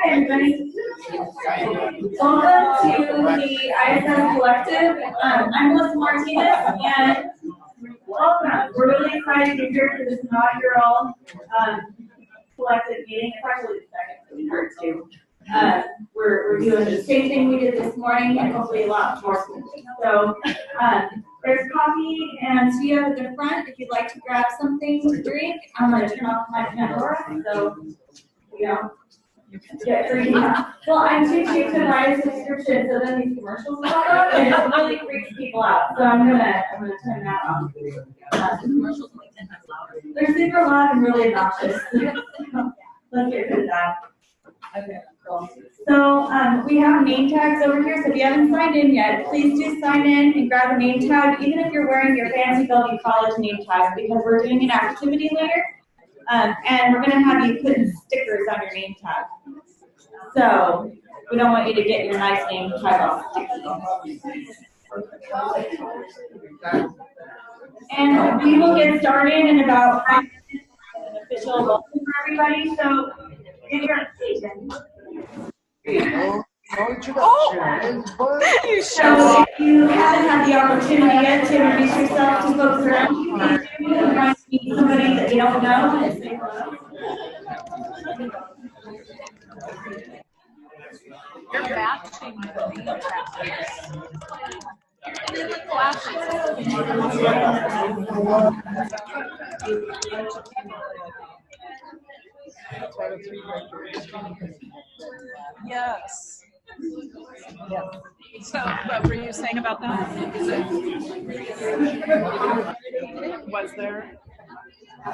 everybody. Welcome to the ISS Collective. I'm Melissa Martinez, and welcome. We're really excited to be here for this inaugural collective meeting. It's actually the second for the third too. We're doing the same thing we did this morning, and hopefully a lot more. So there's coffee and tea out at the front if you'd like to grab something to drink. I'm going to turn off my camera, so you know. Yeah, well, I'm too cheap to buy a subscription, so then these commercials pop up, and it really freaks people out. So I'm gonna turn that off. They're super loud and really obnoxious. Let's get rid of that. Okay, cool. So we have name tags over here. So if you haven't signed in yet, please do sign in and grab a name tag, even if you're wearing your fancy Bellevue College name tag, because we're doing an activity later. And we're going to have you put stickers on your name tag. So we don't want you to get your nice name tag off. And we will get started in about 5 minutes with an official welcome for everybody. So get your station. So if you haven't had the opportunity yet to introduce yourself to folks around you, please do. You might meet somebody that you don't know and say hello. You're matching the name tags. Yes. Yeah. So, what were you saying about that? Was there? I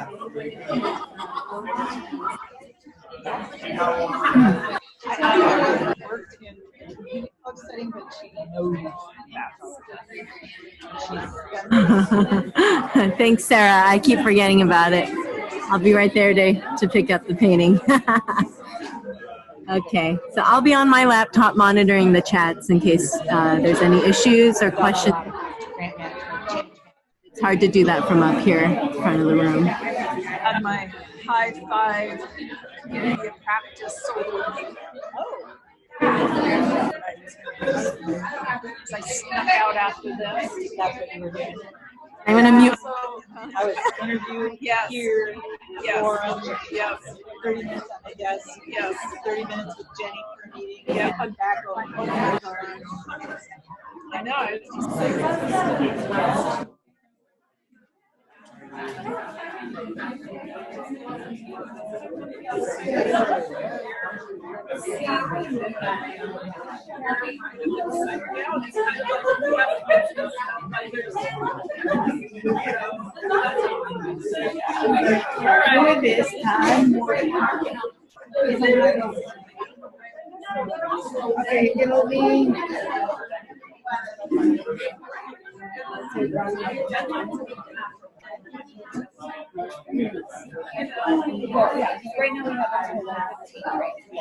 worked in club setting, but she knows that. Thanks, Sarah. I keep forgetting about it. I'll be right there to pick up the painting. Okay, so I'll be on my laptop monitoring the chats in case there's any issues or questions. It's hard to do that from up here in front of the room. Had my high five community of practice solo. I snuck out after this. That's what you were doing. I'm going to mute. I was interviewing here. Yes. Forum. Yes. 30 minutes on the desk. Yes. 30 minutes with Jenny for a meeting. Yeah. Come back on. I know. It's just this time. Okay, it'll be. Well, yeah, right now we have until 11.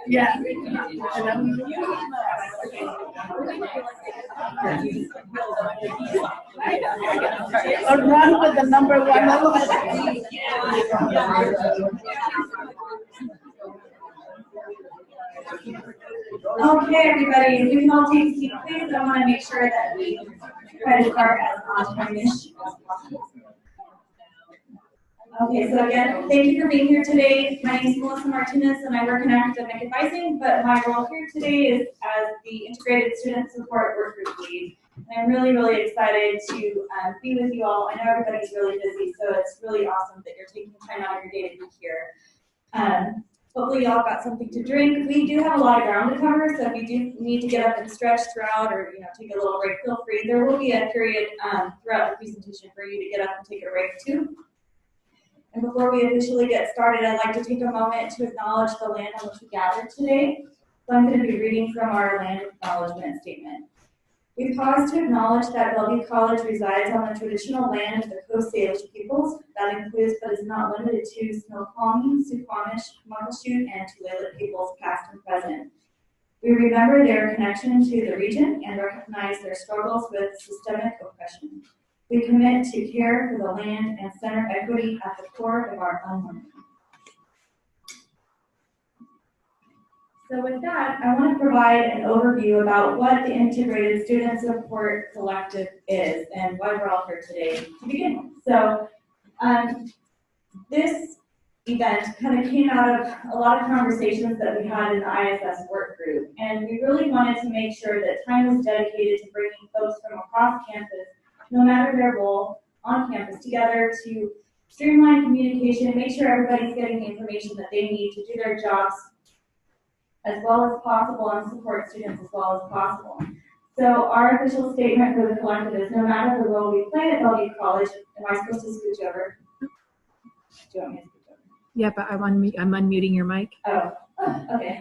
Yeah. I'll run with the number one. Okay, everybody, if we can all take a seat, please. I want to make sure that we try to start as on time-ish. Okay, so again, thank you for being here today. My name is Melissa Martinez, and I work in academic advising, but my role here today is as the Integrated Student Support Work Group Lead. And I'm really, really excited to be with you all. I know everybody's really busy, so it's really awesome that you're taking time out of your day to be here. Hopefully y'all got something to drink. We do have a lot of ground to cover, so if you do need to get up and stretch throughout or take a little break, feel free. There will be a period throughout the presentation for you to get up and take a break too. And before we officially get started, I'd like to take a moment to acknowledge the land on which we gathered today. So I'm going to be reading from our land acknowledgement statement. We pause to acknowledge that Bellevue College resides on the traditional land of the Coast Salish peoples. That includes but is not limited to Snoqualmie, Suquamish, Muckleshoot, and Tulalip peoples past and present. We remember their connection to the region and recognize their struggles with systemic oppression. We commit to care for the land and center equity at the core of our unlearning. So with that, I want to provide an overview about what the Integrated Student Support Collective is and why we're all here today to begin with. So this event kind of came out of a lot of conversations that we had in the ISS work group, and we really wanted to make sure that time was dedicated to bringing folks from across campus, no matter their role on campus, together to streamline communication, make sure everybody's getting the information that they need to do their jobs as well as possible and support students as well as possible. So our official statement for the collective is, no matter the role we play at Bellevue College, am I supposed to scooch over? Do you want me to scooch over? Yeah, but I'm unmuting your mic. Oh, okay.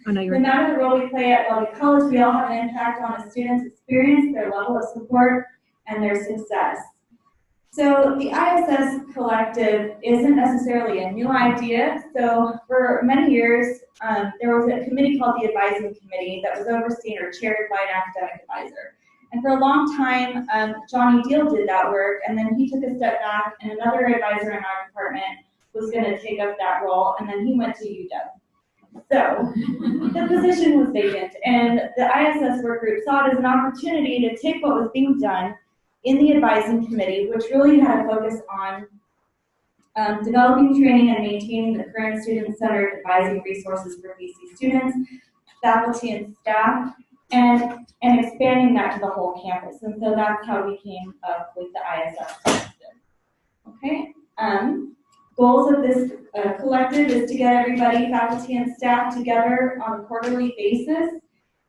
Oh, no, you're No matter the role we play at Bellevue College, we all have an impact on a student's experience, their level of support, and their success. So the ISS Collective isn't necessarily a new idea. So for many years, there was a committee called the Advising Committee that was overseen or chaired by an academic advisor. And for a long time, Johnny Deal did that work, and then he took a step back, and another advisor in our department was going to take up that role, and then he went to UW. So the position was vacant, and the ISS work group saw it as an opportunity to take what was being done in the advising committee, which really had a focus on developing, training, and maintaining the current student-centered advising resources for BC students, faculty, and staff, and expanding that to the whole campus. And so that's how we came up with the ISS collective. Okay. Goals of this collective is to get everybody, faculty, and staff together on a quarterly basis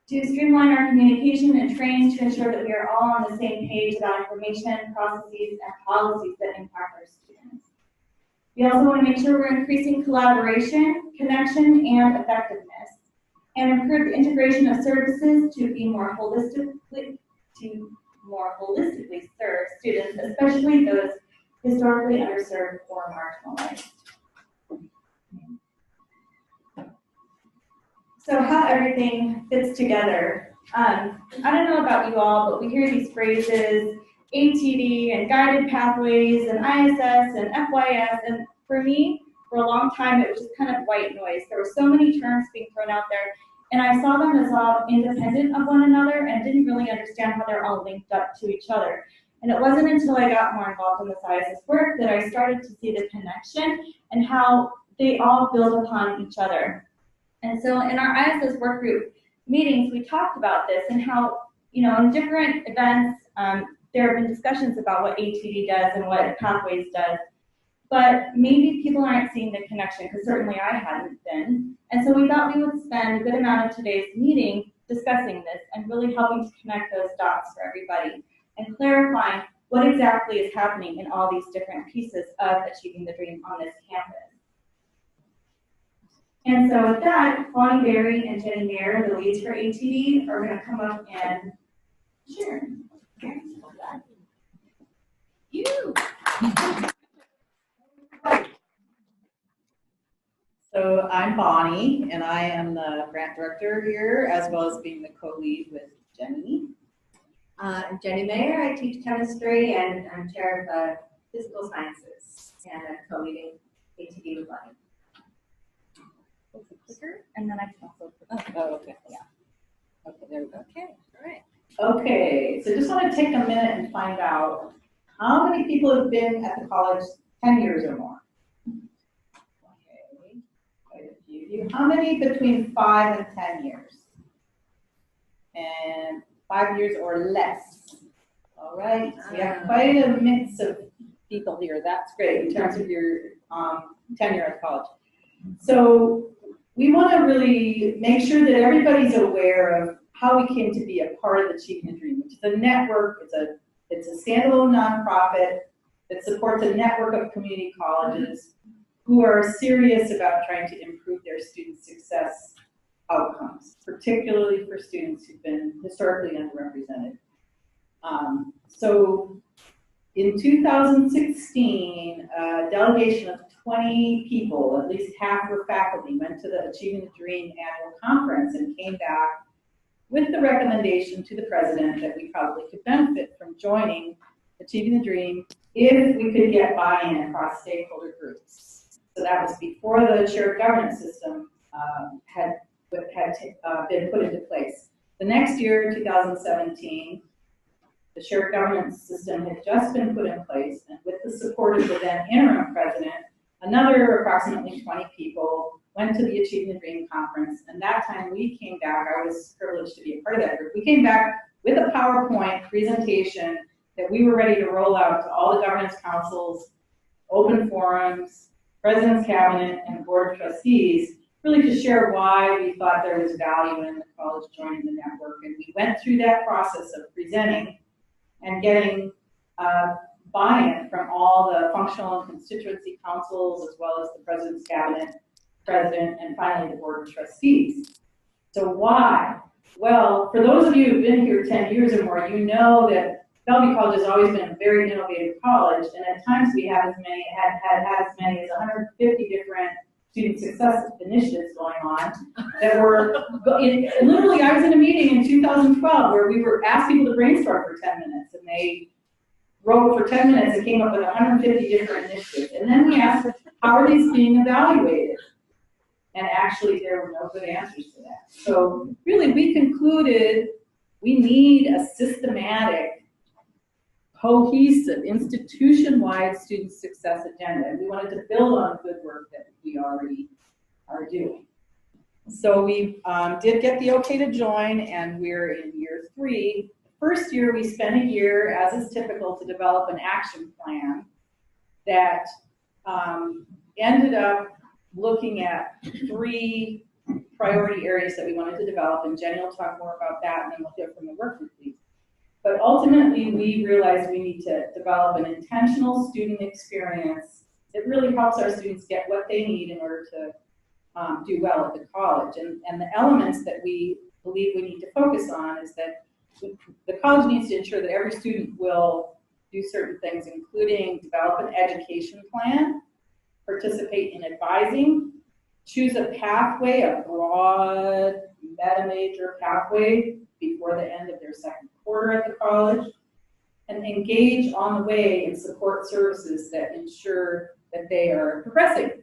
to streamline our communication and train to ensure that we are all on the same page about information, processes, and policies that impact our students. We also want to make sure we're increasing collaboration, connection, and effectiveness, and improve the integration of services to more holistically serve students, especially those historically underserved or marginalized. So how everything fits together. I don't know about you all, but we hear these phrases, ATD and guided pathways and ISS and FYS, and for me, for a long time, it was just kind of white noise. There were so many terms being thrown out there, and I saw them as all independent of one another and didn't really understand how they're all linked up to each other. And it wasn't until I got more involved in this ISS work that I started to see the connection and how they all build upon each other. And so in our ISS work group meetings, we talked about this and how, in different events, there have been discussions about what ATD does and what Pathways does. But maybe people aren't seeing the connection, because certainly I hadn't been. And so we thought we would spend a good amount of today's meeting discussing this and really helping to connect those dots for everybody and clarifying what exactly is happening in all these different pieces of achieving the dream on this campus. And so with that, Bonnie Berry and Jenny Mayer, the leads for ATD, are going to come up and share. Okay. You. So I'm Bonnie, and I am the grant director here, as well as being the co-lead with Jenny. I'm Jenny Mayer. I teach chemistry, and I'm chair of physical sciences, and I'm co-leading ATD with Bonnie. Clicker, and then I can also put, oh, okay, yeah. Okay, there we go. Okay, all right. Okay, so just want to take a minute and find out how many people have been at the college 10 years or more. Okay, quite a few of you. How many between 5 and 10 years? And 5 years or less. All right, so we have quite a mix of people here. That's great in terms of your tenure at college. So we want to really make sure that everybody's aware of how we came to be a part of Achieving the Dream, which is a network. It's a standalone nonprofit that supports a network of community colleges who are serious about trying to improve their student success outcomes, particularly for students who've been historically underrepresented. So in 2016, a delegation of 20 people, at least half were faculty, went to the Achieving the Dream annual conference and came back with the recommendation to the president that we probably could benefit from joining Achieving the Dream if we could get buy-in across stakeholder groups. So that was before the shared governance system had been put into place. The next year, 2017, the shared governance system had just been put in place, and with the support of the then interim president, another approximately 20 people went to the Achieving the Dream conference, and that time we came back. I was privileged to be a part of that group. We came back with a PowerPoint presentation that we were ready to roll out to all the governance councils, open forums, president's cabinet, and board of trustees, really to share why we thought there was value in the college joining the network. And we went through that process of presenting and getting buy-in from all the functional and constituency councils, as well as the president's cabinet, president, and finally the board of trustees. So why? Well, for those of you who've been here 10 years or more, you know that Bellevue College has always been a very innovative college, and at times we have as many, had as many as 150 different student success initiatives going on that were, literally I was in a meeting in 2012 where we were asked people to brainstorm for 10 minutes, and they wrote for 10 minutes and came up with 150 different initiatives. And then we asked, how are these being evaluated? And actually there were no good answers to that. So really we concluded we need a systematic, cohesive, institution-wide student success agenda. And we wanted to build on the good work that we already are doing. So we did get the okay to join, and we're in year 3. First year, we spent a year, as is typical, to develop an action plan that ended up looking at 3 priority areas that we wanted to develop, and Jenny will talk more about that, and then we'll hear from the work group leads. But ultimately, we realized we need to develop an intentional student experience that really helps our students get what they need in order to do well at the college. And the elements that we believe we need to focus on is that the college needs to ensure that every student will do certain things, including develop an education plan, participate in advising, choose a pathway, a broad meta-major pathway before the end of their second quarter at the college, and engage on the way in support services that ensure that they are progressing.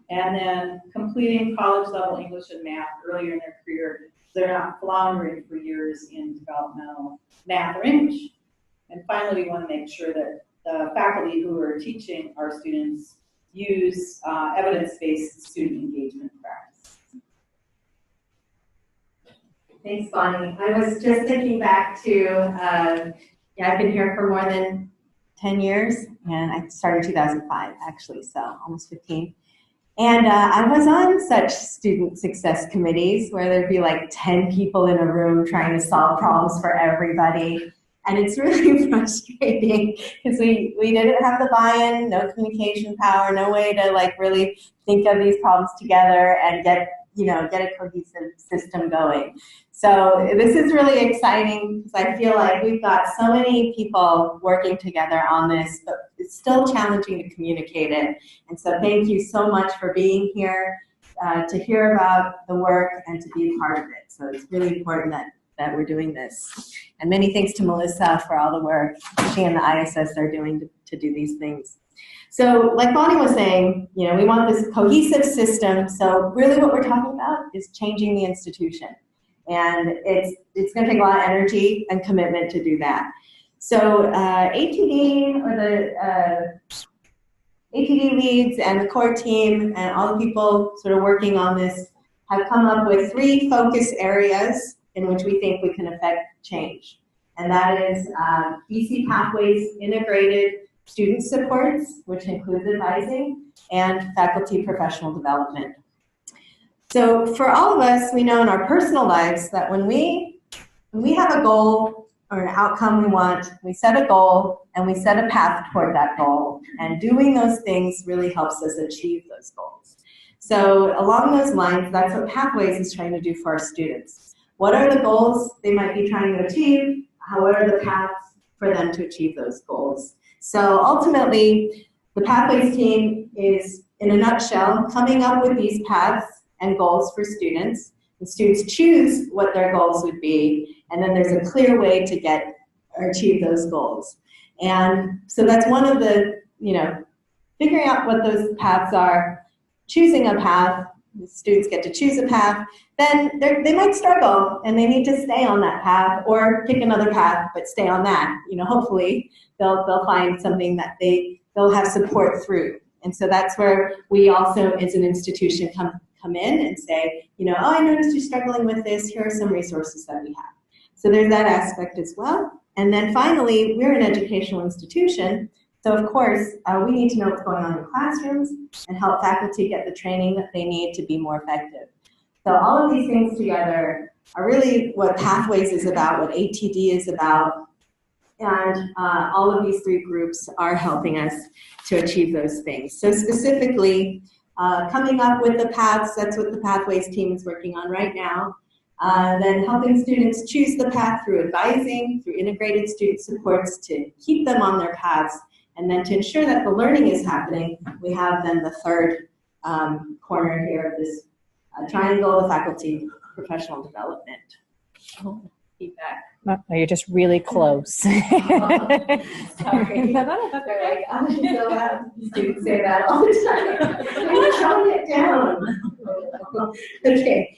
And then completing college level English and math earlier in their career, so they're not floundering for years in developmental math or English. And finally, we want to make sure that the faculty who are teaching our students use evidence-based student engagement practice. Thanks, Bonnie. I was just thinking back to, yeah, I've been here for more than 10 years, and I started in 2005, actually, so almost 15. And I was on such student success committees where there'd be like 10 people in a room trying to solve problems for everybody. And it's really frustrating because we didn't have the buy-in, no communication power, no way to like really think of these problems together and get a cohesive system going. So this is really exciting because I feel like we've got so many people working together on this, but it's still challenging to communicate it. And so thank you so much for being here to hear about the work and to be a part of it. So it's really important that we're doing this. And many thanks to Melissa for all the work she and the ISS are doing to do these things. So like Bonnie was saying, we want this cohesive system. So really what we're talking about is changing the institution. And it's going to take a lot of energy and commitment to do that. So ATD, or the ATD leads and the core team and all the people sort of working on this have come up with 3 focus areas in which we think we can affect change. And that is BC Pathways Integrated Student Supports, which includes advising, and faculty professional development. So for all of us, we know in our personal lives that when we have a goal or an outcome we want, we set a goal and we set a path toward that goal. And doing those things really helps us achieve those goals. So along those lines, that's what Pathways is trying to do for our students. What are the goals they might be trying to achieve? What are the paths for them to achieve those goals? So ultimately, the Pathways team is, in a nutshell, coming up with these paths and goals for students. The students choose what their goals would be, and then there's a clear way to get or achieve those goals. And so that's one of the, figuring out what those paths are, choosing a path. The students get to choose a path. Then they might struggle, and they need to stay on that path or pick another path, but stay on that. Hopefully they'll find something that they'll have support through. And so that's where we also, as an institution, come in and say, oh, I noticed you're struggling with this. Here are some resources that we have. So there's that aspect as well. And then finally, we're an educational institution. So of course, we need to know what's going on in classrooms and help faculty get the training that they need to be more effective. So all of these things together are really what Pathways is about, what ATD is about. And all of these three groups are helping us to achieve those things. So specifically, coming up with the paths, that's what the Pathways team is working on right now. Then helping students choose the path through advising, through integrated student supports to keep them on their paths, and then to ensure that the learning is happening, we have then the third corner here of this triangle, the faculty professional development. Feedback. Oh, you're just really close. Sorry. They're like, I'm so happy. Students say that all the time. Tone it down. Okay.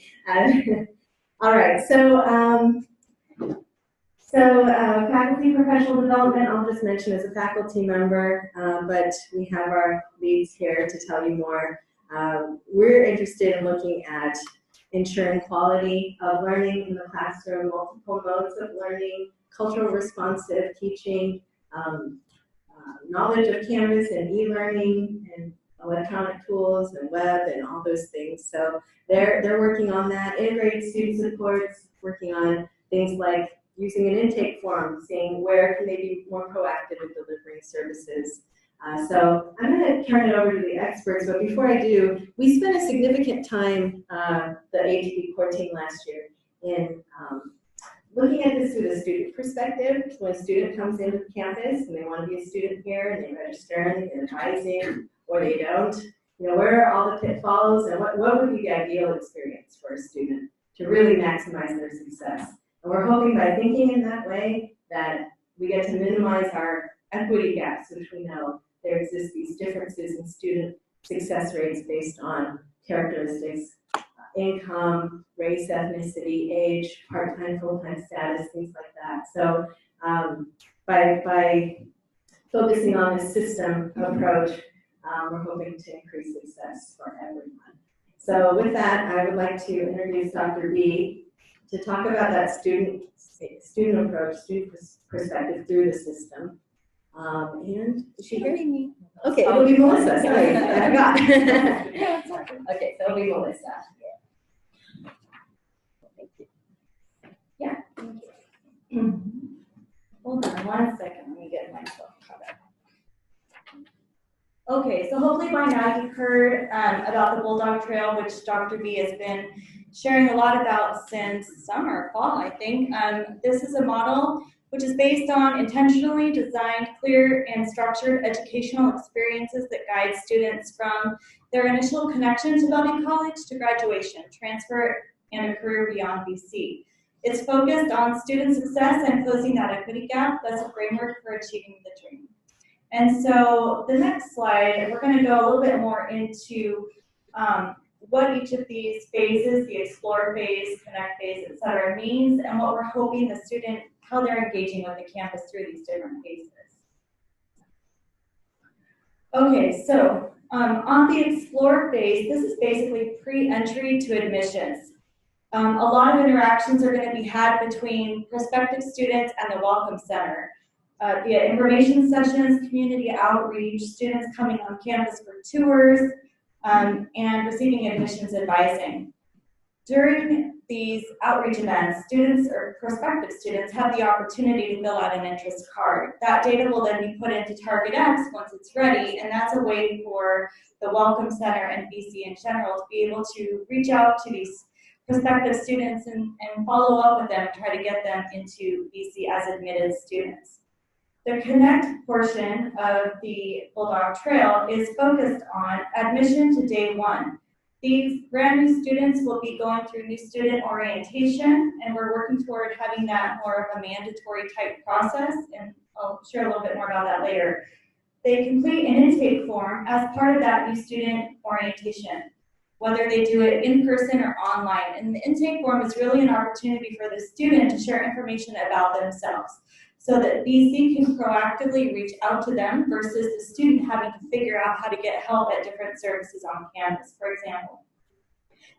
All right. So, faculty professional development, I'll just mention as a faculty member, but we have our leads here to tell you more. We're interested in looking at ensuring quality of learning in the classroom, multiple modes of learning, cultural responsive teaching, knowledge of Canvas and e-learning and electronic tools and web and all those things. So they're working on that. Integrated student supports, working on things like using an intake form, seeing where can they be more proactive in delivering services. So I'm going to turn it over to the experts, but before I do, we spent a significant time, the ATD core team last year, in looking at this through the student perspective. When a student comes into campus and they want to be a student here and they register and they're advising, or they don't, where are all the pitfalls and what would be the ideal experience for a student to really maximize their success? And we're hoping by thinking in that way that we get to minimize our equity gaps, which we know there exist these differences in student success rates based on characteristics, income, race, ethnicity, age, part-time, full-time status, things like that. So by focusing on this system approach, we're hoping to increase success for everyone. So with that, I would like to introduce Dr. B to talk about that student approach, student perspective through the system. And is she here? Okay, it'll be Melissa. Sorry, I forgot. Okay, so it'll be Melissa. Thank you. Yeah. Thank you. Hold on 1 second. Let me get myself caught up. Okay, so hopefully by now you've heard about the Bulldog Trail, which Dr. B has been sharing a lot about since summer, fall, I think. This is a model which is based on intentionally designed, clear, and structured educational experiences that guide students from their initial connection to Bellevue College to graduation, transfer, and a career beyond BC. It's focused on student success and closing that equity gap. That's a framework for achieving the dream. And so the next slide, we're going to go a little bit more into what each of these phases, the explore phase, connect phase, et cetera, means, and what we're hoping the student, how they're engaging with the campus through these different phases. Okay, so on the explore phase, this is basically pre-entry to admissions. A lot of interactions are going to be had between prospective students and the Welcome Center via information sessions, community outreach, students coming on campus for tours, and receiving admissions advising. During these outreach events, students or prospective students have the opportunity to fill out an interest card. That data will then be put into Target X once it's ready, and that's a way for the Welcome Center and BC in general to be able to reach out to these prospective students and follow up with them and try to get them into BC as admitted students. The Connect portion of the Bulldog Trail is focused on admission to day one. These brand new students will be going through new student orientation, and we're working toward having that more of a mandatory type process, and I'll share a little bit more about that later. They complete an intake form as part of that new student orientation, whether they do it in person or online. And the intake form is really an opportunity for the student to share information about themselves so that BC can proactively reach out to them versus the student having to figure out how to get help at different services on campus, for example.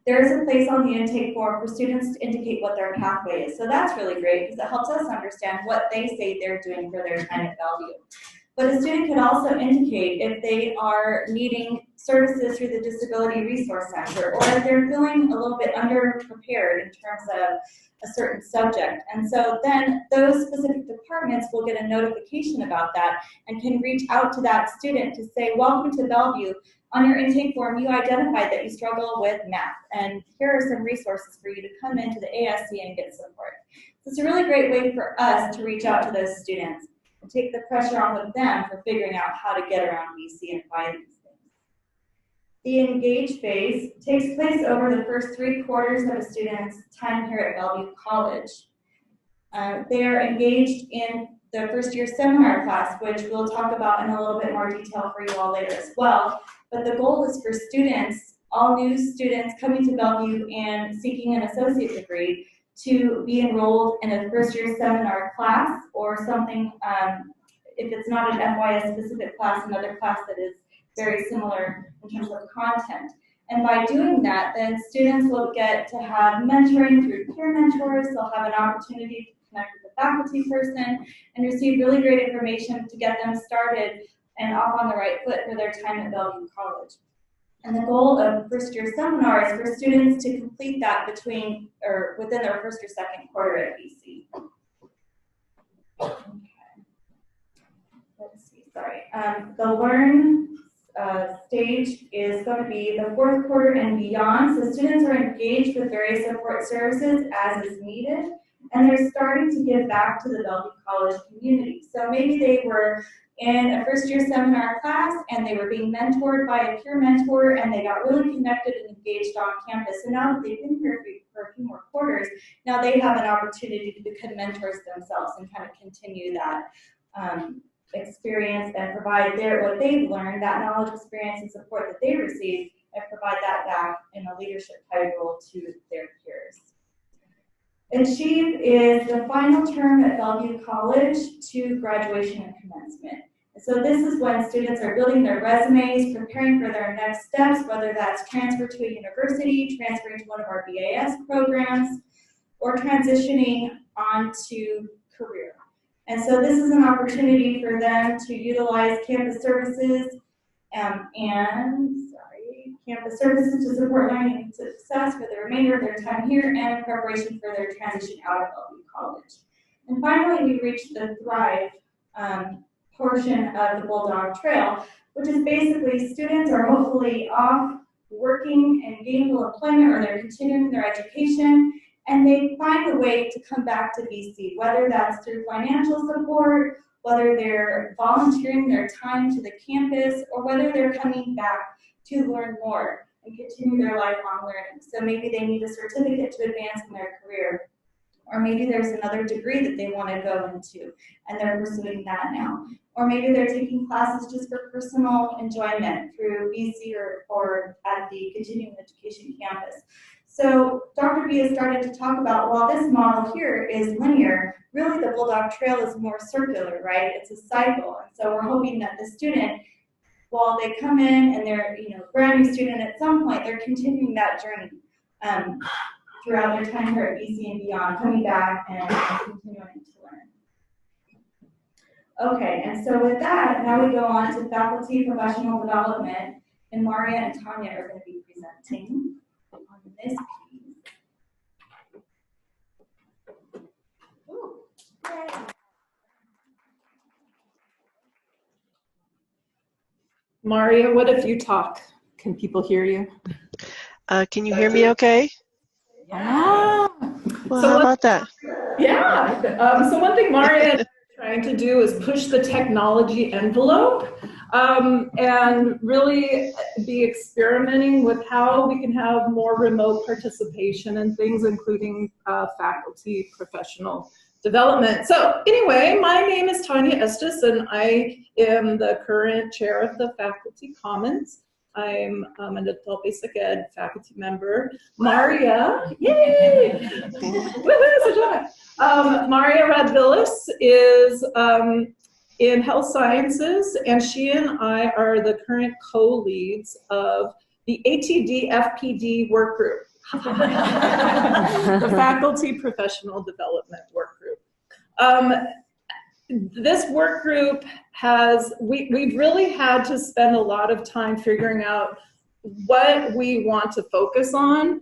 There is a place on the intake form for students to indicate what their pathway is. So that's really great because it helps us understand what they say they're doing for their time at Bellevue. But a student can also indicate if they are needing services through the Disability Resource Center, or if they're feeling a little bit underprepared in terms of a certain subject. And so then those specific departments will get a notification about that and can reach out to that student to say, welcome to Bellevue. On your intake form, you identified that you struggle with math, and here are some resources for you to come into the ASC and get support. So it's a really great way for us to reach out to those students and take the pressure off of them for figuring out how to get around BC and find these things. The engage phase takes place over the first 3 quarters of a student's time here at Bellevue College. They are engaged in the FirstYear Seminar class, which we'll talk about in a little bit more detail for you all later as well. But the goal is for students, all new students coming to Bellevue and seeking an associate degree, to be enrolled in a FirstYear Seminar class or something, if it's not an FYS specific class, another class that is very similar in terms of content. And by doing that, then students will get to have mentoring through peer mentors. They'll have an opportunity to connect with a faculty person and receive really great information to get them started and off on the right foot for their time at Bellevue College. And the goal of FirstYear Seminar is for students to complete that within their first or second quarter at BC. Okay. Let's see, sorry. The Learn stage is going to be the 4th quarter and beyond. So students are engaged with various support services as is needed, and they're starting to give back to the Bellevue College community. So maybe they were in a FirstYear Seminar class and they were being mentored by a peer mentor and they got really connected and engaged on campus. And now that they've been here for a few more quarters, now they have an opportunity to become mentors themselves and kind of continue that experience and provide what they've learned, that knowledge, experience, and support that they received, and provide that back in a leadership type role to their peers. Achieve is the final term at Bellevue College to graduation and commencement. And so this is when students are building their resumes, preparing for their next steps, whether that's transfer to a university, transferring to one of our BAS programs, or transitioning onto career. And so this is an opportunity for them to utilize campus services campus services to support learning and success for the remainder of their time here and in preparation for their transition out of Bellevue College. And finally, we reached the Thrive portion of the Bulldog Trail, which is basically students are hopefully off working in gainful employment or they're continuing their education, and they find a way to come back to BC, whether that's through financial support, whether they're volunteering their time to the campus, or whether they're coming back to learn more and continue their lifelong learning. So maybe they need a certificate to advance in their career, or maybe there's another degree that they want to go into and they're pursuing that now. Or maybe they're taking classes just for personal enjoyment through BC or at the continuing education campus. So Dr. B has started to talk about, while this model here is linear, really the Bulldog Trail is more circular, right? It's a cycle. And so we're hoping that the student, while they come in and they're brand new student, at some point they're continuing that journey throughout their time here at BC and beyond, coming back and continuing to learn. Okay, and so with that, now we go on to faculty professional development, and Maria and Tanya are going to be presenting on this piece. Maria, what if you talk? Can people hear you? Can you hear me okay? Ah. Well, So how what- about that? Yeah. So one thing Maria is trying to do is push the technology envelope and really be experimenting with how we can have more remote participation and things, including faculty professional development. So anyway, my name is Tanya Estes, and I am the current chair of the Faculty Commons. I'm an adult basic ed faculty member. Maria, yay! Woohoo, so joy. Maria Radvillis is in health sciences, and she and I are the current co-leads of the ATD FPD work group, the Faculty Professional Development Work Group. This work group has, we've really had to spend a lot of time figuring out what we want to focus on.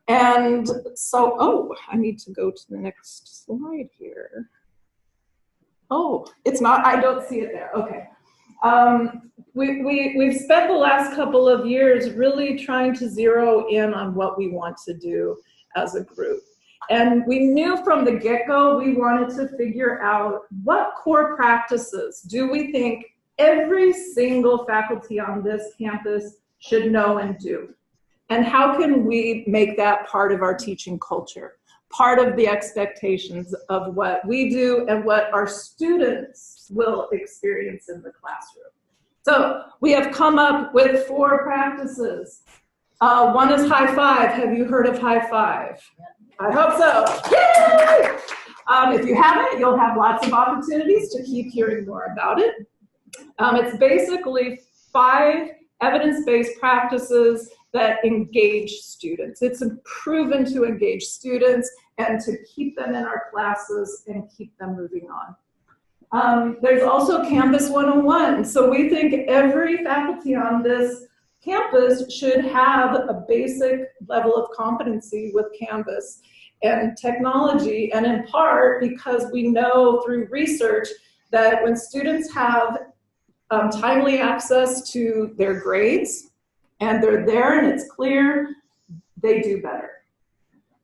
And so, oh, I need to go to the next slide here. Oh, it's not, I don't see it there, okay. We've spent the last couple of years really trying to zero in on what we want to do as a group. And we knew from the get-go we wanted to figure out what core practices do we think every single faculty on this campus should know and do. And how can we make that part of our teaching culture, part of the expectations of what we do and what our students will experience in the classroom. So we have come up with 4 practices. One is high five. Have you heard of high five? I hope so. Yay! If you haven't, you'll have lots of opportunities to keep hearing more about it. It's basically 5 evidence-based practices that engage students. It's proven to engage students and to keep them in our classes and keep them moving on. There's also Canvas 101. So we think every faculty on this campus should have a basic level of competency with Canvas and technology, and in part because we know through research that when students have timely access to their grades and they're there and it's clear, they do better.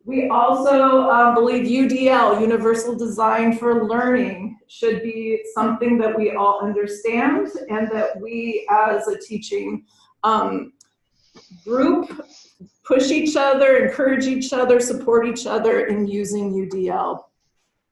We also believe UDL, Universal Design for Learning, should be something that we all understand and that we as a teaching group push each other, encourage each other, support each other in using UDL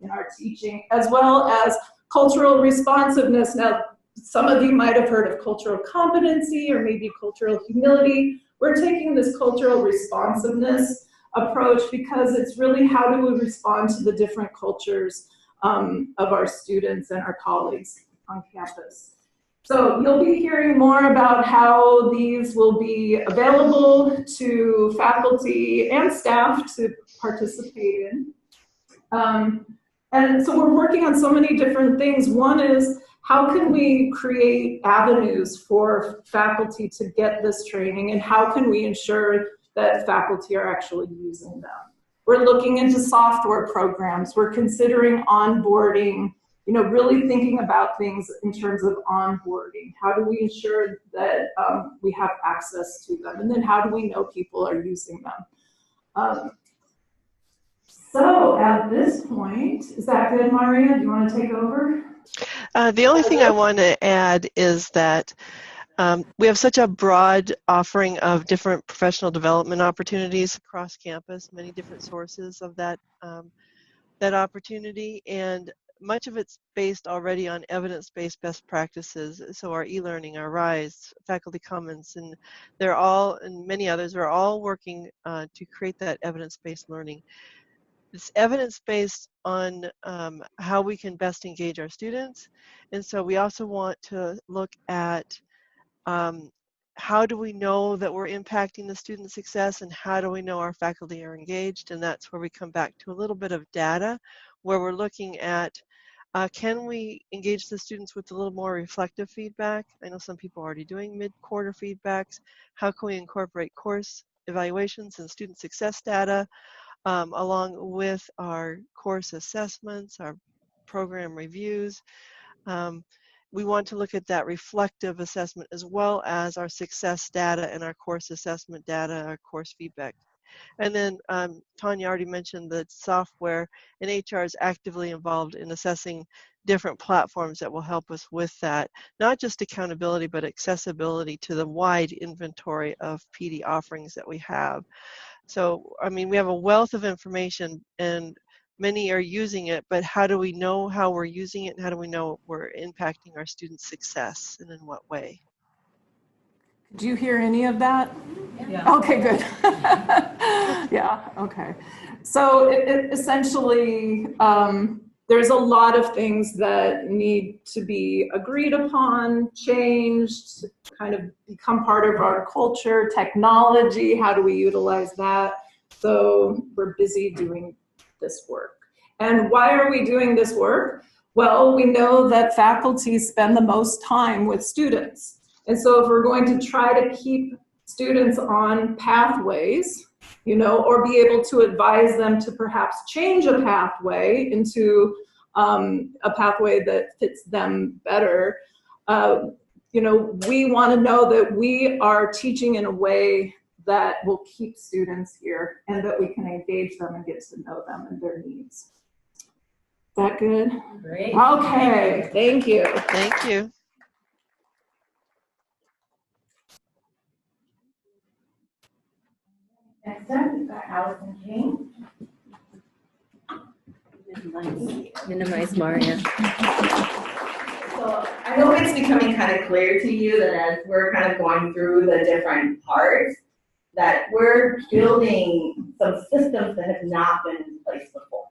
in our teaching, as well as cultural responsiveness. Now, some of you might have heard of cultural competency or maybe cultural humility. We're taking this cultural responsiveness approach because it's really how do we respond to the different cultures of our students and our colleagues on campus. So you'll be hearing more about how these will be available to faculty and staff to participate in. And so we're working on so many different things. One is how can we create avenues for faculty to get this training, and how can we ensure that faculty are actually using them? We're looking into software programs. We're considering onboarding, you know, really thinking about things in terms of onboarding. How do we ensure that we have access to them? And then how do we know people are using them? So at this point, is that good, Maria? Do you want to take over? The only thing I want to add is that we have such a broad offering of different professional development opportunities across campus, many different sources of that, that opportunity, and much of it's based already on evidence-based best practices. So our e-learning, our RISE, Faculty Commons, and they're all, and many others are all working to create that evidence-based learning. It's evidence-based on how we can best engage our students. And so we also want to look at how do we know that we're impacting the student success, and how do we know our faculty are engaged? And that's where we come back to a little bit of data, where we're looking at can we engage the students with a little more reflective feedback? I know some people are already doing mid-quarter feedbacks. How can we incorporate course evaluations and student success data along with our course assessments, our program reviews? we want to look at that reflective assessment as well as our success data and our course assessment data, our course feedback. And then Tanya already mentioned that software, and HR is actively involved in assessing different platforms that will help us with that. Not just accountability, but accessibility to the wide inventory of PD offerings that we have. So, I mean, we have a wealth of information and many are using it, but how do we know how we're using it and how do we know we're impacting our students' success and in what way? Did you hear any of that? Yeah. Okay, good. Yeah, okay. So essentially, there's a lot of things that need to be agreed upon, changed, kind of become part of our culture, technology, how do we utilize that? So we're busy doing this work. And why are we doing this work? Well, we know that faculty spend the most time with students. And so if we're going to try to keep students on pathways, you know, or be able to advise them to perhaps change a pathway into a pathway that fits them better, you know, we want to know that we are teaching in a way that will keep students here and that we can engage them and get to know them and their needs. Is that good? Great. Okay, thank you. Thank you. Next up, we've got Allison King. Minimize Maria. So I hope it's becoming kind of clear to you that as we're kind of going through the different parts, that we're building some systems that have not been in place before,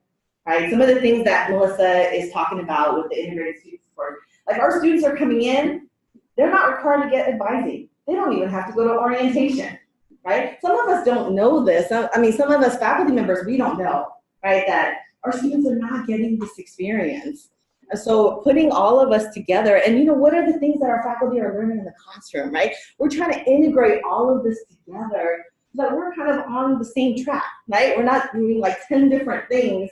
right? Some of the things that Melissa is talking about with the integrated student support, like our students are coming in, they're not required to get advising. They don't even have to go to orientation, right? Some of us don't know this. I mean, some of us faculty members, we don't know, right, that our students are not getting this experience. So putting all of us together, and you know, what are the things that our faculty are learning in the classroom, right? We're trying to integrate all of this together so that we're kind of on the same track, right? We're not doing like 10 different things,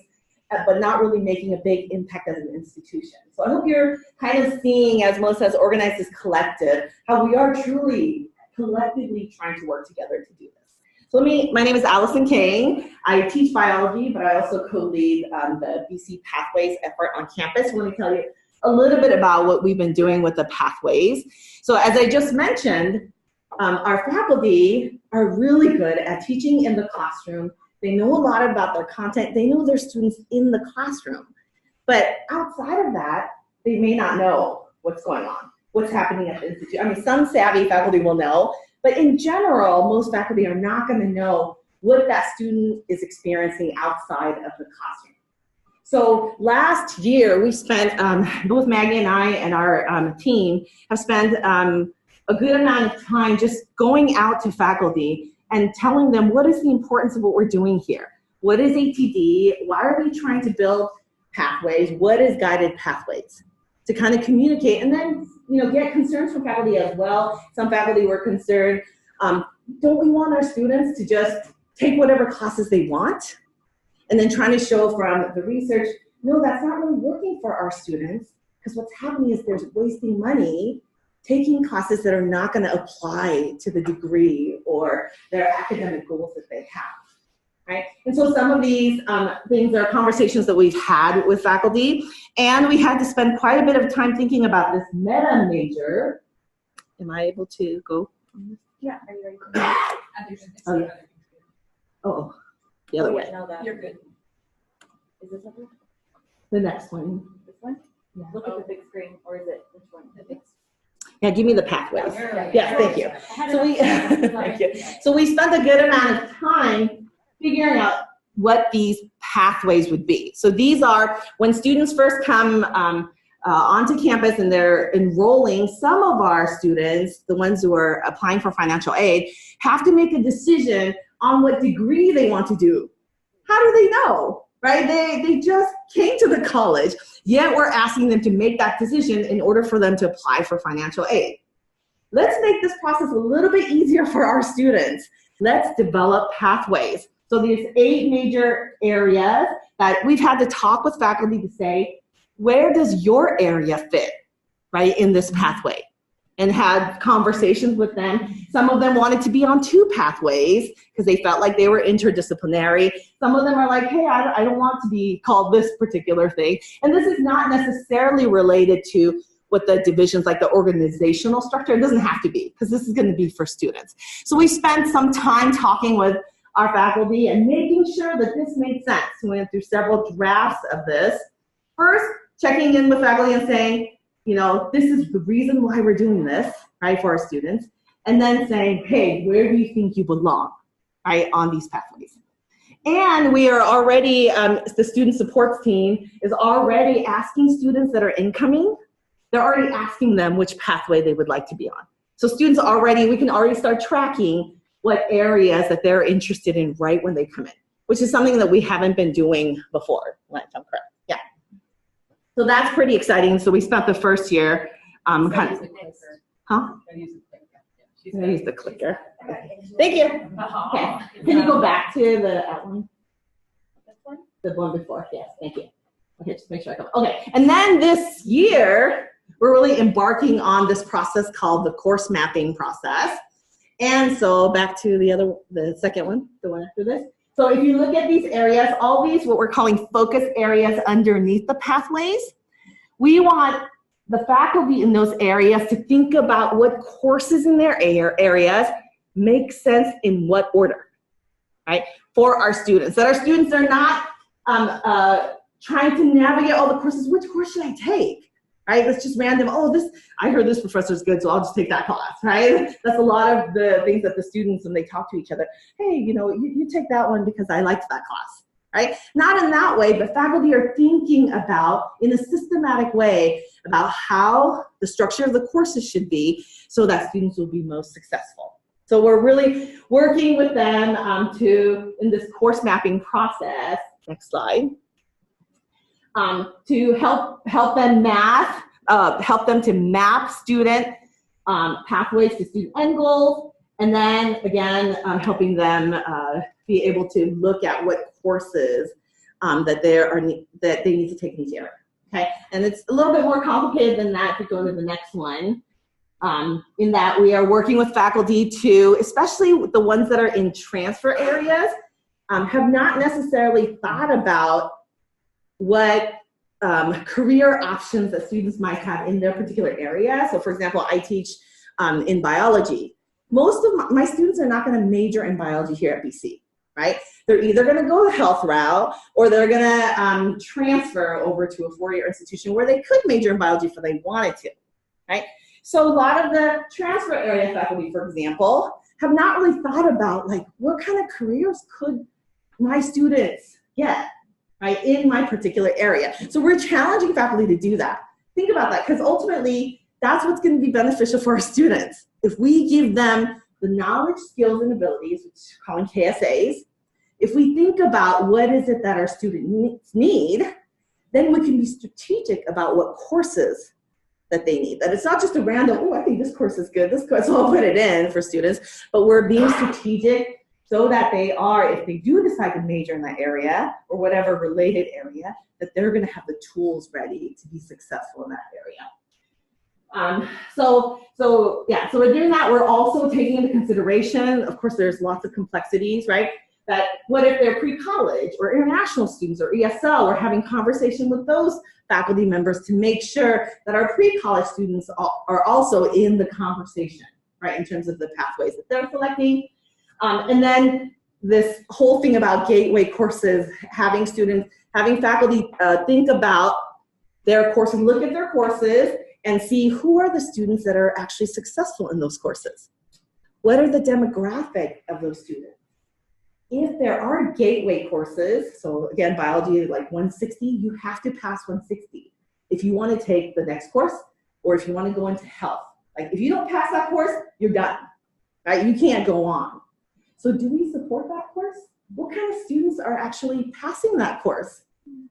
but not really making a big impact as an institution. So I hope you're kind of seeing, as Melissa has organized this collective, how we are truly collectively trying to work together to do this. So my name is Allison King. I teach biology, but I also co-lead the BC Pathways effort on campus. I want to tell you a little bit about what we've been doing with the pathways. So as I just mentioned, our faculty are really good at teaching in the classroom. They know a lot about their content. They know their students in the classroom. But outside of that, they may not know what's going on, what's happening at the institute. I mean, some savvy faculty will know, but in general, most faculty are not going to know what that student is experiencing outside of the classroom. So last year, we spent, both Maggie and I and our team have spent a good amount of time just going out to faculty and telling them what is the importance of what we're doing here. What is ATD? Why are we trying to build pathways? What is guided pathways? To kind of communicate and then, you know, get concerns from faculty as well. Some faculty were concerned, don't we want our students to just take whatever classes they want? And then trying to show from the research, no, that's not really working for our students, because what's happening is there's wasting money taking classes that are not going to apply to the degree or their academic goals that they have. Right? And so some of these things are conversations that we've had with faculty, and we had to spend quite a bit of time thinking about this meta major. Am I able to go? Yeah, are you ready? Oh, the other way. No, You're good. Is this over? The next one. This one? Yeah. Look at the big screen, or is it which one? The big. Yeah, give me the pathways. Yeah. Yeah, thank you. So we, thank you. So we spent a good amount of time figuring out what these pathways would be. So these are when students first come onto campus and they're enrolling. Some of our students, the ones who are applying for financial aid, have to make a decision on what degree they want to do. How do they know, right? They just came to the college, yet we're asking them to make that decision in order for them to apply for financial aid. Let's make this process a little bit easier for our students. Let's develop pathways. So there's 8 major areas that we've had to talk with faculty to say, where does your area fit? right, in this pathway, and had conversations with them. Some of them wanted to be on 2 pathways because they felt like they were interdisciplinary. Some of them are like, hey, I don't want to be called this particular thing. And this is not necessarily related to what the divisions, like the organizational structure. It doesn't have to be, because this is going to be for students. So we spent some time talking with our faculty and making sure that this made sense. We went through several drafts of this. First, checking in with faculty and saying, you know, this is the reason why we're doing this, right, for our students. And then saying, hey, where do you think you belong, right, on these pathways? And we are already, the student supports team is already asking students that are incoming, they're already asking them which pathway they would like to be on. So students already, we can already start tracking what areas that they're interested in right when they come in, which is something that we haven't been doing before, if I'm correct. Yeah. So that's pretty exciting. So we spent the first year kind of, huh? I'm gonna use the clicker. Thank you. Okay. Can you go back to that one? The one before, yes, thank you. Okay, just make sure I come. Okay, and then this year, we're really embarking on this process called the course mapping process. And so back to the second one, the one after this. So if you look at these areas, all these, what we're calling focus areas underneath the pathways, we want the faculty in those areas to think about what courses in their areas make sense in what order, right? For our students, that our students are not trying to navigate all the courses. Which course should I take? Right? That's just random. Oh, I heard this professor is good, so I'll just take that class, right? That's a lot of the things that the students, when they talk to each other, hey, you know, you take that one because I liked that class, right? Not in that way, but faculty are thinking about, in a systematic way, about how the structure of the courses should be so that students will be most successful. So we're really working with them in this course mapping process. Next slide. To help them help them to map student pathways to student end goals, and then again helping them be able to look at what courses that they need to take in each area. Okay, and it's a little bit more complicated than that. To go to the next one, in that we are working with faculty to, especially the ones that are in transfer areas, have not necessarily thought about what career options that students might have in their particular area. So for example, I teach in biology. Most of my students are not going to major in biology here at BC, right? They're either going to go the health route or they're going to transfer over to a four-year institution where they could major in biology if they wanted to, right? So a lot of the transfer area faculty, for example, have not really thought about, like, what kind of careers could my students get, right, in my particular area. So we're challenging faculty to do that. Think about that, because ultimately, that's what's going to be beneficial for our students. If we give them the knowledge, skills, and abilities, which we're calling KSAs, if we think about what is it that our students need, then we can be strategic about what courses that they need. That it's not just a random, oh, I think this course is good, this course, so I'll put it in for students, but we're being strategic so that they are, if they do decide to major in that area or whatever related area, that they're going to have the tools ready to be successful in that area. So we're doing that. We're also taking into consideration, of course, there's lots of complexities, right? That what if they're pre-college or international students or ESL? We're having conversation with those faculty members to make sure that our pre-college students are also in the conversation, right, in terms of the pathways that they're selecting. And then this whole thing about gateway courses, having faculty think about their courses, look at their courses, and see who are the students that are actually successful in those courses. What are the demographic of those students? If there are gateway courses, so again, biology like 160, you have to pass 160 if you want to take the next course or if you want to go into health. Like if you don't pass that course, you're done, right? You can't go on. So do we support that course? What kind of students are actually passing that course?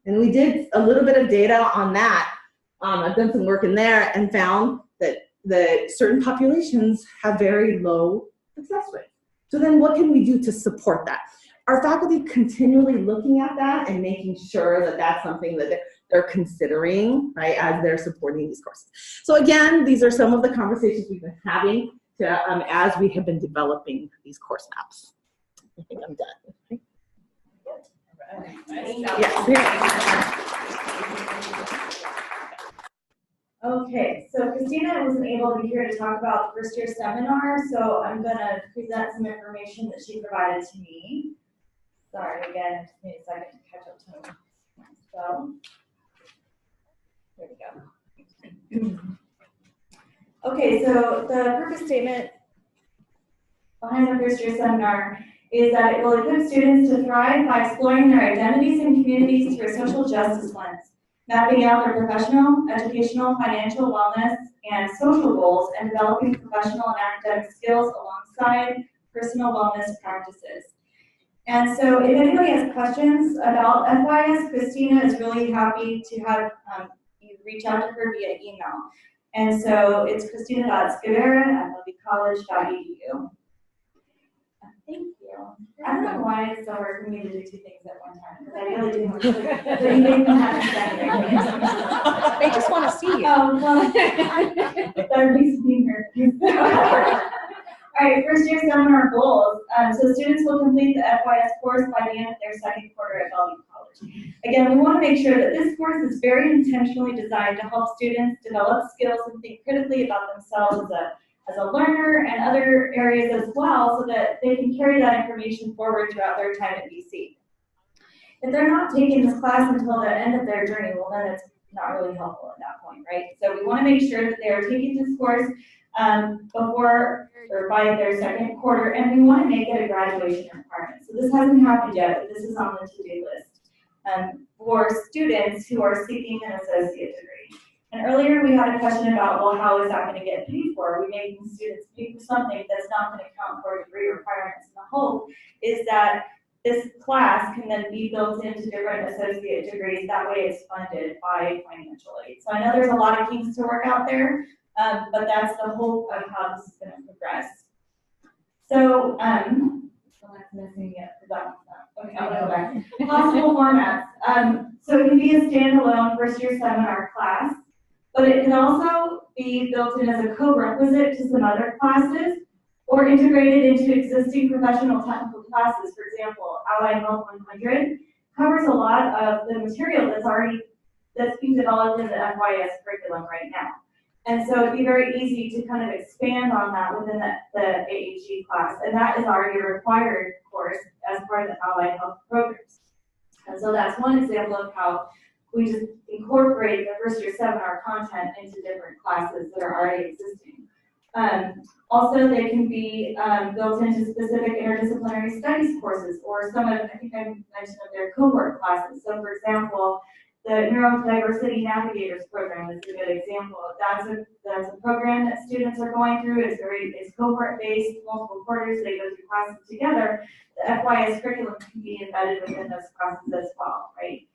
And we did a little bit of data on that. I've done some work in there and found that certain populations have very low success rates. So then what can we do to support that? our faculty continually looking at that and making sure that that's something that they're considering, right, as they're supporting these courses. So again, these are some of the conversations we've been having as we have been developing these course maps. I think I'm done. Yes. Okay, so Christina wasn't able to be here to talk about the first year seminar, so I'm going to present some information that she provided to me. Sorry, again, just need a second to catch up to me. So, there we go. Okay, so the purpose statement behind the first year seminar is that it will equip students to thrive by exploring their identities and communities through a social justice lens, mapping out their professional, educational, financial, wellness, and social goals, and developing professional and academic skills alongside personal wellness practices. And so if anybody has questions about FYS, Christina is really happy to have you reach out to her via email. And so it's christina.scavera@mobycollege.edu. Thank you. I don't know why it's so hard for me to do two things at one time, because I really do want to. So you make me happy. They just want to see you. Oh, well, that makes me nervous. All right, first year seminar goals. So students will complete the FYS course by the end of their second quarter at Bulldog Trail. Again, we want to make sure that this course is very intentionally designed to help students develop skills and think critically about themselves as a learner and other areas as well, so that they can carry that information forward throughout their time at BC. If they're not taking this class until the end of their journey, well, then it's not really helpful at that point, right? So we want to make sure that they are taking this course before or by their second quarter, and we want to make it a graduation requirement. So this hasn't happened yet, but this is on the to-do list for students who are seeking an associate degree. And earlier we had a question about, well, how is that going to get paid for? Are we making students pay for something that's not going to count for degree requirements? And the hope is that this class can then be built into different associate degrees. That way it's funded by financial aid. So I know there's a lot of kinks to work out there, but that's the hope of how this is going to progress. So, that's missing yet, because that one's not. Okay, I'll go back. Possible formats. So it can be a standalone first year seminar class, but it can also be built in as a co-requisite to some other classes, or integrated into existing professional technical classes. For example, Allied Health 100 covers a lot of the material that's being developed in the FYS curriculum right now. And so it'd be very easy to kind of expand on that within the AHG class. And that is already a required course as part of the Allied Health programs. And so that's one example of how we just incorporate the first year seminar content into different classes that are already existing. Also, they can be built into specific interdisciplinary studies courses, or some of, I think I mentioned of their cohort classes. So for example, the Neurodiversity Navigators program is a good example. That's a program that students are going through. It's cohort-based, multiple quarters, they go through classes together. The FYS curriculum can be embedded within those classes as well, right?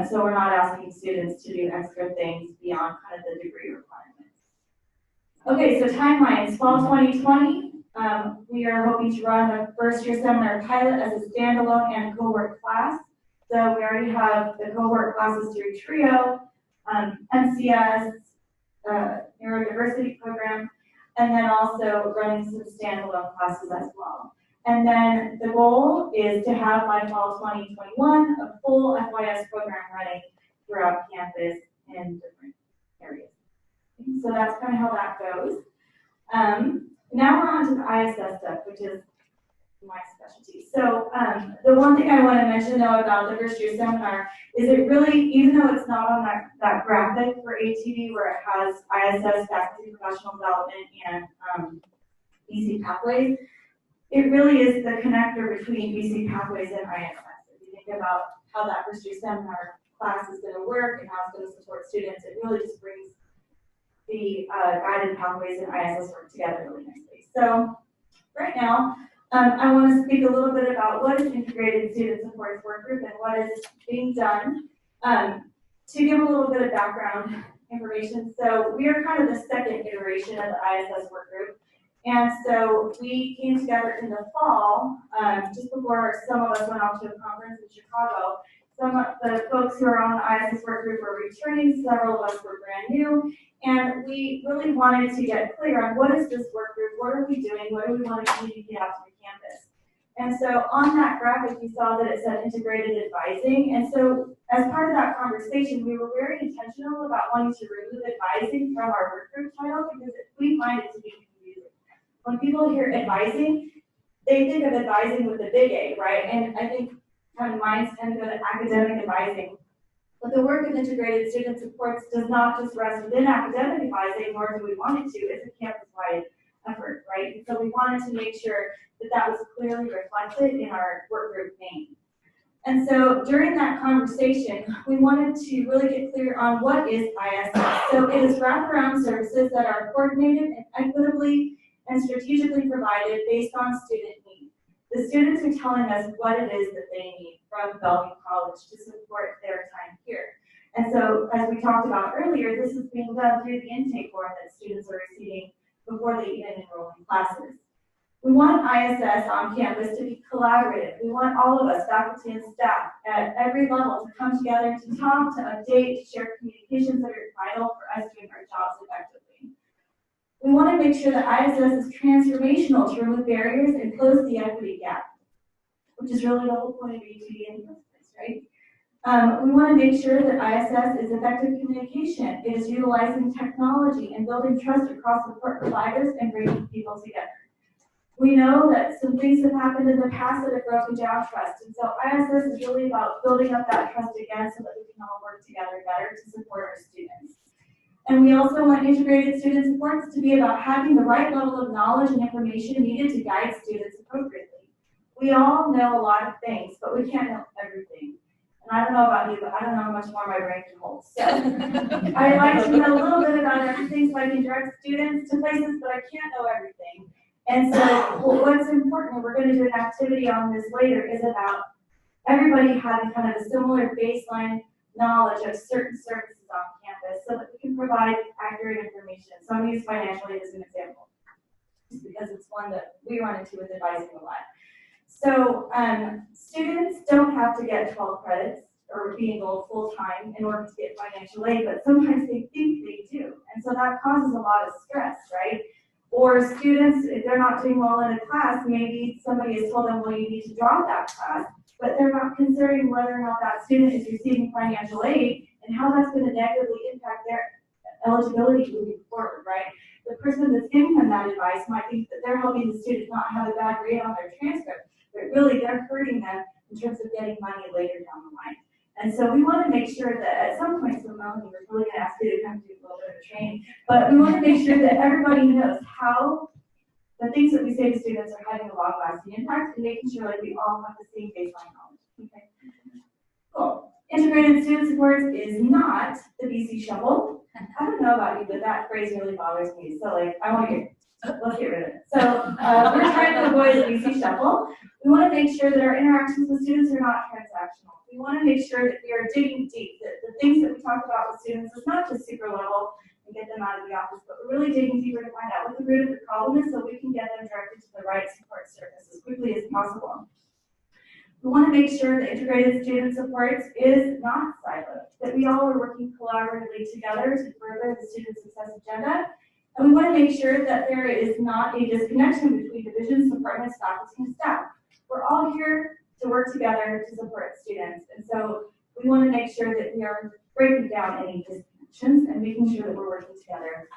So we're not asking students to do extra things beyond kind of the degree requirements. Okay, so timelines, fall 2020. We are hoping to run a first year seminar pilot as a standalone and cohort class. So we already have the cohort classes through TRIO, MCS, Neurodiversity program, and then also running some standalone classes as well. And then the goal is to have by fall 2021 a full FYS program running throughout campus in different areas. So that's kind of how that goes. Now we're on to the ISS stuff, which is my specialty. So the one thing I want to mention though about the first year seminar is it really, even though it's not on that graphic for ATV where it has ISS, faculty professional development, and BC Pathways, it really is the connector between BC Pathways and ISS. If you think about how that first year seminar class is going to work and how it's going to support students, it really just brings the guided pathways and ISS work together really nicely. So right now, I want to speak a little bit about what is Integrated Student Supports Work Group and what is being done. To give a little bit of background information, so we are kind of the second iteration of the ISS work group. And so we came together in the fall, just before some of us went off to a conference in Chicago. Some of the folks who are on the ISS work group were returning, several of us were brand new, and we really wanted to get clear on what is this work group, what are we doing, what do we want to communicate out to the campus. And so on that graphic, you saw that it said integrated advising, and so as part of that conversation, we were very intentional about wanting to remove advising from our work group title because we find it to be confusing. When people hear advising, they think of advising with a big A, right? And I think kind of minds tend to go to academic advising. But the work of integrated student supports does not just rest within academic advising, nor do we want it to. It's a campus-wide effort, right? And so we wanted to make sure that that was clearly reflected in our work group name. And so during that conversation, we wanted to really get clear on what is ISS. So it is wraparound services that are coordinated and equitably and strategically provided based on student need. The students are telling us what it is that they need from Bellevue College to support their time here. And so, as we talked about earlier, this is being done through the intake form that students are receiving before they even enroll in classes. We want ISS on campus to be collaborative. We want all of us, faculty and staff, at every level to come together to talk, to update, to share communications that are vital for us doing our jobs effectively. We want to make sure that ISS is transformational to remove barriers and close the equity gap, which is really the whole point of ETD in the first place, right? We want to make sure that ISS is effective communication. It is utilizing technology and building trust across support providers and bringing people together. We know that some things have happened in the past that have broken down trust, and so ISS is really about building up that trust again so that we can all work together better to support our students. And we also want integrated student supports to be about having the right level of knowledge and information needed to guide students appropriately. We all know a lot of things, but we can't know everything. And I don't know about you, but I don't know how much more my brain can hold. So I like to know a little bit about everything so I can direct students to places, but I can't know everything. And so what's important, and we're going to do an activity on this later, is about everybody having kind of a similar baseline knowledge of certain services on campus so that we can provide accurate information. So I'm going to use financial aid as an example, just because it's one that we run into with advising a lot. So students don't have to get 12 credits or be enrolled full-time in order to get financial aid, but sometimes they think they do. And so that causes a lot of stress, right? Or students, if they're not doing well in a class, maybe somebody has told them, well, you need to drop that class, but they're not considering whether or not that student is receiving financial aid and how that's going to negatively impact their eligibility moving forward, right? The person that's giving them that advice might think that they're helping the student not have a bad grade on their transcript, but really they're hurting them in terms of getting money later down the line. And so we want to make sure that at some point, so Melanie, we're really going to ask you to come do a little bit of training, but we want to make sure that everybody knows how the things that we say to students are having a long-lasting impact and making sure like we all have the same baseline knowledge. Okay. Cool. Integrated student supports is not the BC shovel. I don't know about you, but that phrase really bothers me. So like, let's get rid of it. So we're trying to avoid the BC shuffle. We want to make sure that our interactions with students are not transactional. We want to make sure that we are digging deep, that the things that we talk about with students is not just super level and get them out of the office, but we're really digging deeper to find out what the root of the problem is so we can get them directed to the right support service as quickly as possible. We want to make sure that integrated student supports is not siloed, that we all are working collaboratively together to further the student success agenda. And we want to make sure that there is not a disconnection between divisions, departments, faculty, and staff. We're all here to work together to support students. And so we want to make sure that we are breaking down any disconnections and making sure that we're working together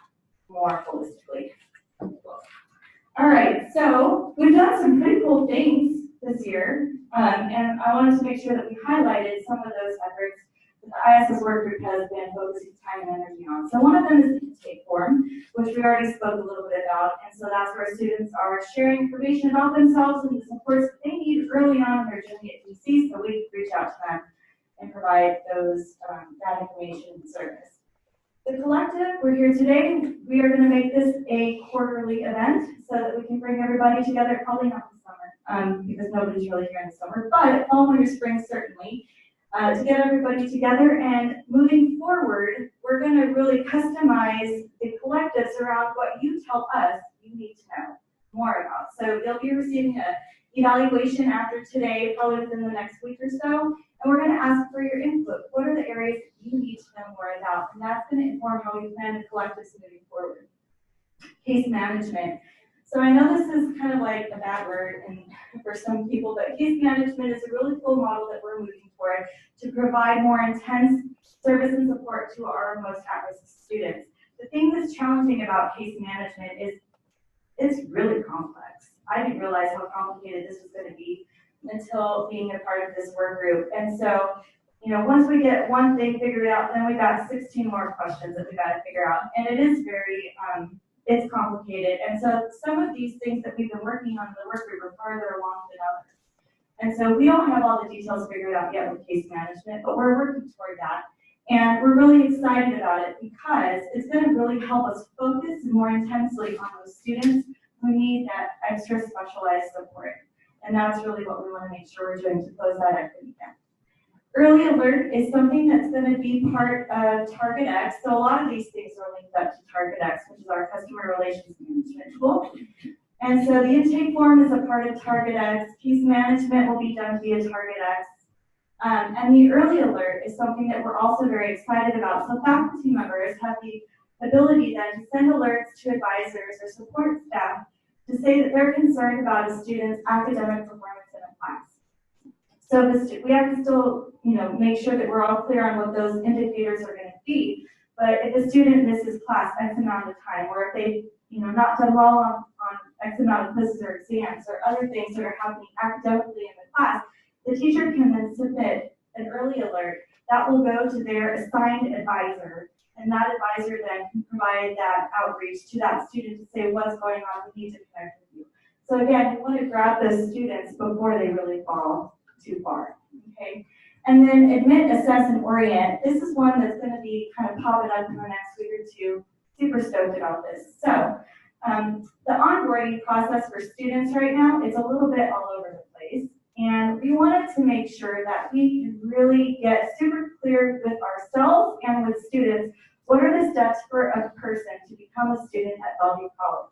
more holistically. All right, so we've done some pretty cool things this year, and I wanted to make sure that we highlighted some of those efforts that the ISS work group has been focusing time and energy on. So one of them is the intake form, which we already spoke a little bit about, and so that's where students are sharing information about themselves and the supports that they need early on in their journey at DC, so we can reach out to them and provide those that information and service. The collective, we're here today. We are going to make this a quarterly event so that we can bring everybody together, probably not this summer, because nobody's really here in the summer, but fall, winter, spring, certainly, to get everybody together. And moving forward, we're going to really customize the collectives around what you tell us you you need to know more about. So you'll be receiving a evaluation after today, probably within the next week or so, and we're going to ask for your input. What are the areas that you need to know more about? And that's going to inform how we plan to collect this moving forward. Case management. So I know this is kind of like a bad word for some people, but case management is a really cool model that we're moving toward to provide more intense service and support to our most at-risk students. The thing that's challenging about case management is it's really complex. I didn't realize how complicated this was going to be until being a part of this work group. And so, you know, once we get one thing figured out, then we got 16 more questions that we got to figure out. And it is very, it's complicated. And so some of these things that we've been working on in the work group are farther along than others. And so we don't have all the details figured out yet with case management, but we're working toward that. And we're really excited about it because it's going to really help us focus more intensely on those students who need that extra specialized support. And that's really what we want to make sure we're doing to close that equity gap. Early alert is something that's going to be part of TargetX. So a lot of these things are linked up to TargetX, which is our customer relations management tool. And so the intake form is a part of TargetX. Case management will be done via TargetX. And the early alert is something that we're also very excited about. So faculty members have the ability then to send alerts to advisors or support staff to say that they're concerned about a student's academic performance in a class. So we have to still, you know, make sure that we're all clear on what those indicators are going to be. But if a student misses class X amount of time, or if they, you know, not done well on X amount of quizzes or exams or other things that are happening academically in the class, the teacher can then submit an early alert that will go to their assigned advisor, and that advisor then can provide that outreach to that student to say what's going on, we need to connect with you. So again, we want to grab those students before they really fall too far, okay? And then admit, assess, and orient. This is one that's going to be kind of popping up in the next week or two. Super stoked about this. So the onboarding process for students right now is a little bit all over the place. And we wanted to make sure that we can really get super clear with ourselves and with students, what are the steps for a person to become a student at Bellevue College?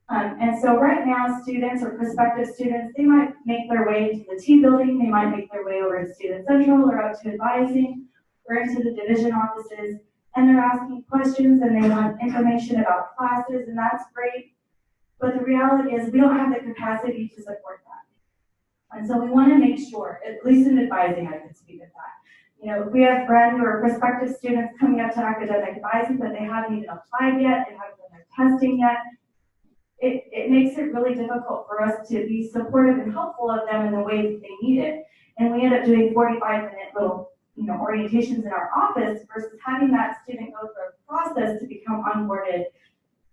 And so right now, students or prospective students, they might make their way into the T building, they might make their way over to Student Central or out to advising or into the division offices, and they're asking questions and they want information about classes, and that's great. But the reality is we don't have the capacity to support that. And so we want to make sure, at least in advising, I can speak of that. You know, if we have brand new or prospective students coming up to academic advising, but they haven't even applied yet, they haven't done their testing yet, it makes it really difficult for us to be supportive and helpful of them in the way that they need it. And we end up doing 45-minute little, you know, orientations in our office versus having that student go through a process to become onboarded,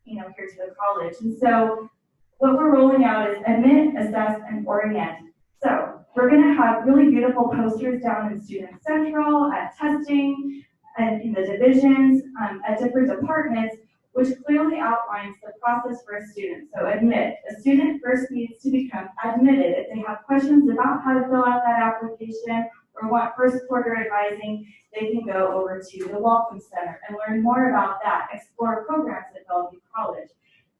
you know, here to the college. And so what we're rolling out is admit, assess, and orient. So we're going to have really beautiful posters down in Student Central, at testing, and in the divisions, at different departments, which clearly outlines the process for a student. So admit, a student first needs to become admitted. If they have questions about how to fill out that application or want first quarter advising, they can go over to the Welcome Center and learn more about that, explore programs at Bellevue College.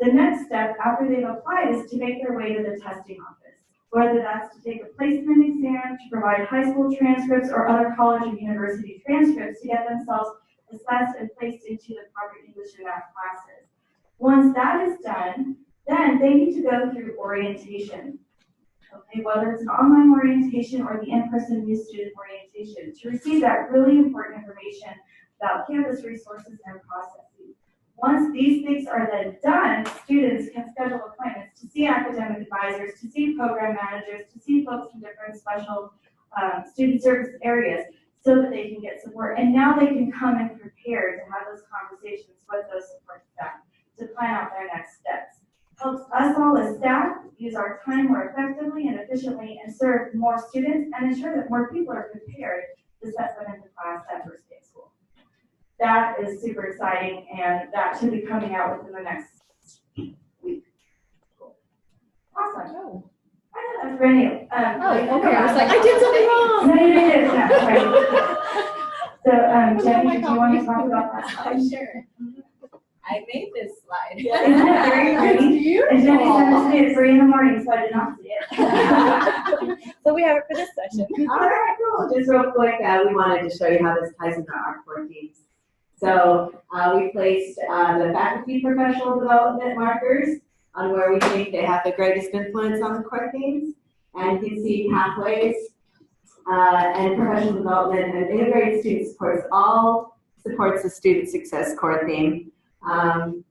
The next step after they've applied is to make their way to the testing office, whether that's to take a placement exam, to provide high school transcripts or other college or university transcripts to get themselves assessed and placed into the proper English and math classes. Once that is done, then they need to go through orientation. Okay, whether it's an online orientation or the in-person new student orientation, to receive that really important information about campus resources and processes. Once these things are then done, students can schedule appointments to see academic advisors, to see program managers, to see folks from different special student service areas so that they can get support. And now they can come in prepared to have those conversations with those support staff to plan out their next steps. Helps us all as staff use our time more effectively and efficiently and serve more students and ensure that more people are prepared to set them into class that first day of school. That is super exciting, and that should be coming out within the next week. Cool. Awesome. Oh. I know that's brand new. Okay. I was like, I did something wrong. No, you didn't. No, right. So, Jenny, do you want to talk about that? Sure. I made this slide. Yeah, isn't it very pretty? And Jenny sent it to me at 3 in the morning, so I did not see it. So we have it for this session. All right, cool. Just real quick, we wanted to show you how this ties into our core teams. So we placed the faculty professional development markers on where we think they have the greatest influence on the core teams. And you can see pathways and professional development and integrated student supports all supports the student success core theme.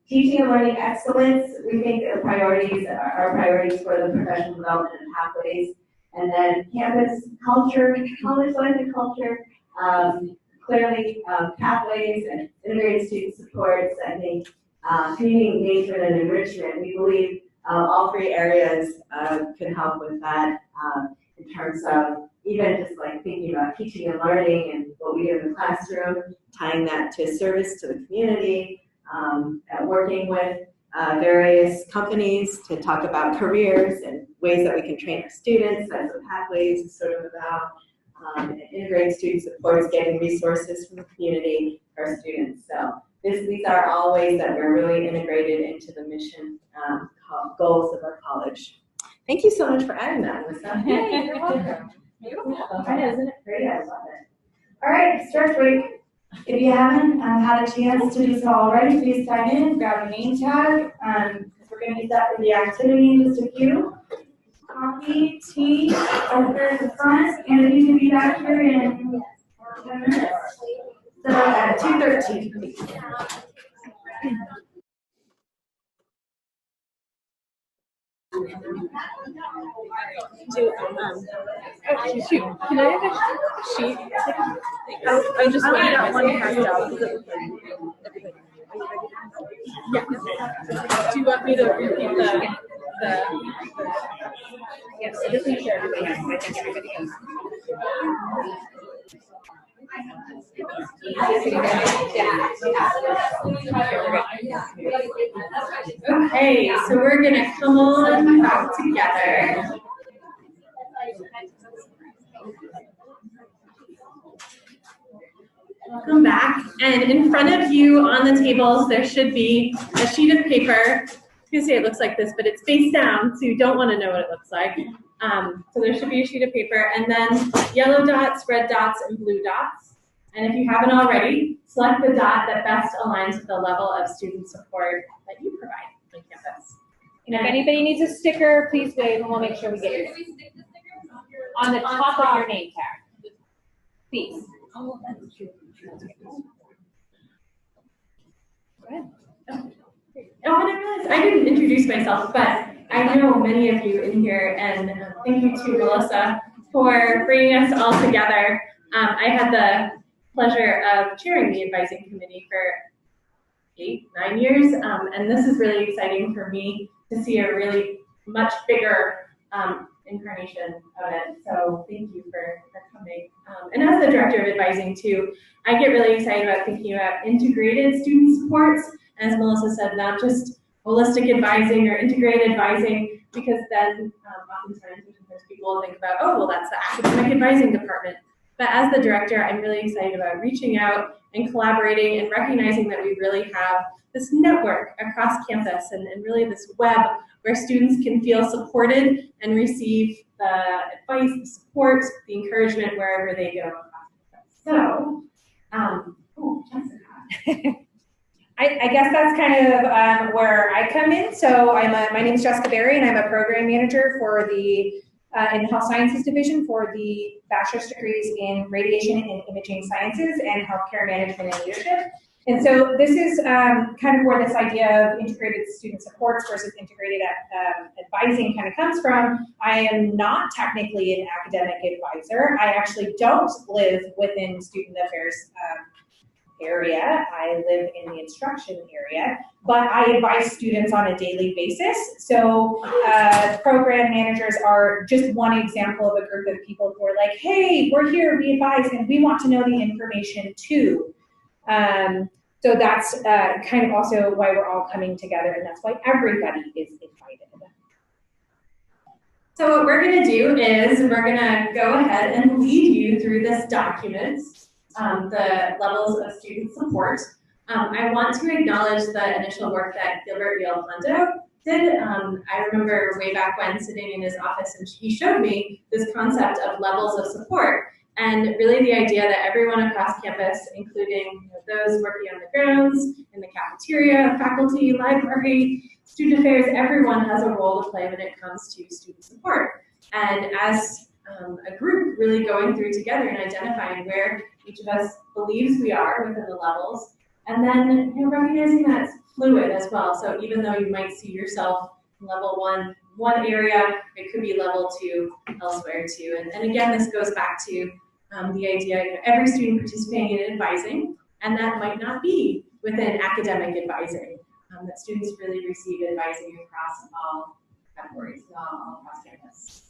Teaching and learning excellence, we think that the priorities are priorities for the professional development and pathways. And then campus culture, college life and culture, clearly pathways and integrated student supports, I think community engagement and enrichment. We believe all three areas can help with that in terms of even just like thinking about teaching and learning and what we do in the classroom, tying that to service to the community, working with various companies to talk about careers and ways that we can train our students. That's what Pathways is sort of about. Integrating student supports, getting resources from the community for our students. So these are all ways that we're really integrated into the mission goals of our college. Thank you so much for adding that, Melissa. Hey, you're welcome. I know, isn't it great? I love it. All right, stretch break. If you haven't had a chance to do so already, please sign in, grab a name tag. We're going to use that for the activity in just a few. Coffee, tea, over in the front, and if you can be back here in 10 minutes. So at 2:13, please. Shoot, can I have a sheet? I just want that one passed out. Yeah. Do you want me to repeat the Yes, I just make sure everybody has. I think everybody goes. Okay, so we're gonna come on back together. Welcome back, and in front of you on the tables there should be a sheet of paper. I was gonna say it looks like this, but it's face down, so you don't want to know what it looks like. So there should be a sheet of paper, and then yellow dots, red dots, and blue dots. And if you haven't already, select the dot that best aligns with the level of student support that you provide on campus. And if anybody needs a sticker, please wave and we'll make sure we get it. On the top of your name tag. Please. Oh, and I realized I didn't introduce myself, but I know many of you in here, and thank you to Melissa for bringing us all together. I had the pleasure of chairing the advising committee for 8-9 years, and this is really exciting for me to see a really much bigger incarnation of it. So thank you for coming. And as the director of advising too, I get really excited about thinking about integrated student supports. As Melissa said, not just holistic advising or integrated advising, because then oftentimes people will think about, oh, well, that's the academic advising department. But as the director, I'm really excited about reaching out and collaborating and recognizing that we really have this network across campus and really this web where students can feel supported and receive the advice, the support, the encouragement wherever they go. So, Jessica. I guess that's kind of where I come in. So my name is Jessica Berry, and I'm a program manager for the in the Health Sciences Division for the bachelor's degrees in Radiation and Imaging Sciences and Healthcare Management and Leadership. And so this is kind of where this idea of integrated student supports versus integrated advising kind of comes from. I am not technically an academic advisor. I actually don't live within student affairs area. I live in the instruction area, but I advise students on a daily basis. So program managers are just one example of a group of people who are like, hey, we're here, we advise, and we want to know the information too. So that's kind of also why we're all coming together, and that's why everybody is invited. So what we're going to do is we're going to go ahead and lead you through this document, the levels of student support. I want to acknowledge the initial work that Gilbert Vialpando did. I remember way back when sitting in his office and he showed me this concept of levels of support. And really the idea that everyone across campus, including those working on the grounds, in the cafeteria, faculty, library, student affairs, everyone has a role to play when it comes to student support. And as a group really going through together and identifying where each of us believes we are within the levels, and then recognizing that it's fluid as well. So even though you might see yourself in level one area, it could be level 2 elsewhere too. And again, this goes back to the idea, every student participating in advising, and that might not be within academic advising, that students really receive advising across all categories, all across campus.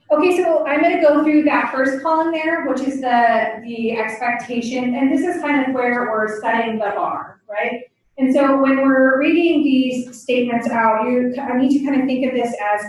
Okay, so I'm going to go through that first column there, which is the expectation, and this is kind of where we're setting the bar, right? And so when we're reading these statements out, I need to kind of think of this as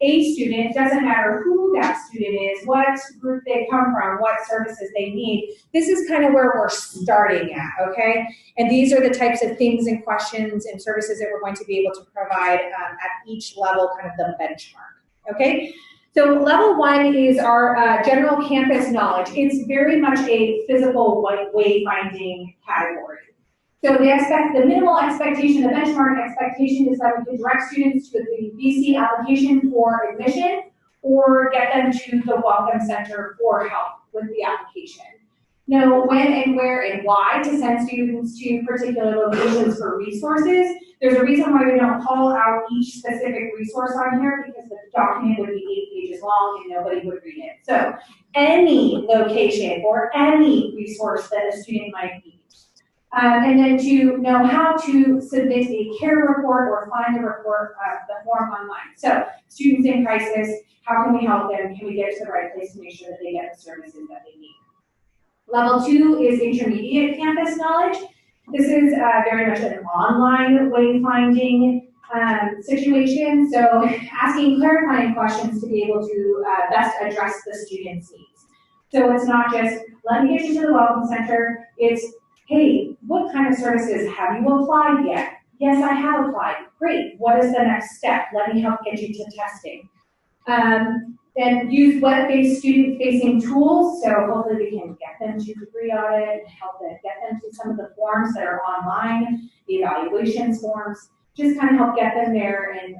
a student, doesn't matter who that student is, what group they come from, what services they need. This is kind of where we're starting at, okay? And these are the types of things and questions and services that we're going to be able to provide at each level, kind of the benchmark, okay? So level 1 is our general campus knowledge. It's very much a physical wayfinding category. So the minimal expectation, the benchmark expectation is that we can direct students to the BC application for admission or get them to the Welcome Center for help with the application. Know when and where and why to send students to particular locations for resources. There's a reason why we don't call out each specific resource on here, because the document would be 8 pages long and nobody would read it. So any location or any resource that a student might need. And then to know how to submit a care report or find a report, the form online. So students in crisis, how can we help them? Can we get to the right place to make sure that they get the services that they need? Level 2 is intermediate campus knowledge. This is very much an online wayfinding situation. So asking clarifying questions to be able to best address the student's needs. So it's not just, let me get you to the Welcome Center. It's, hey, what kind of services have you applied yet? Yes, I have applied. Great. What is the next step? Let me help get you to testing. Then use web-based student-facing tools. So hopefully we can get them to degree audit, help them get them to some of the forms that are online, the evaluations forms, just kind of help get them there and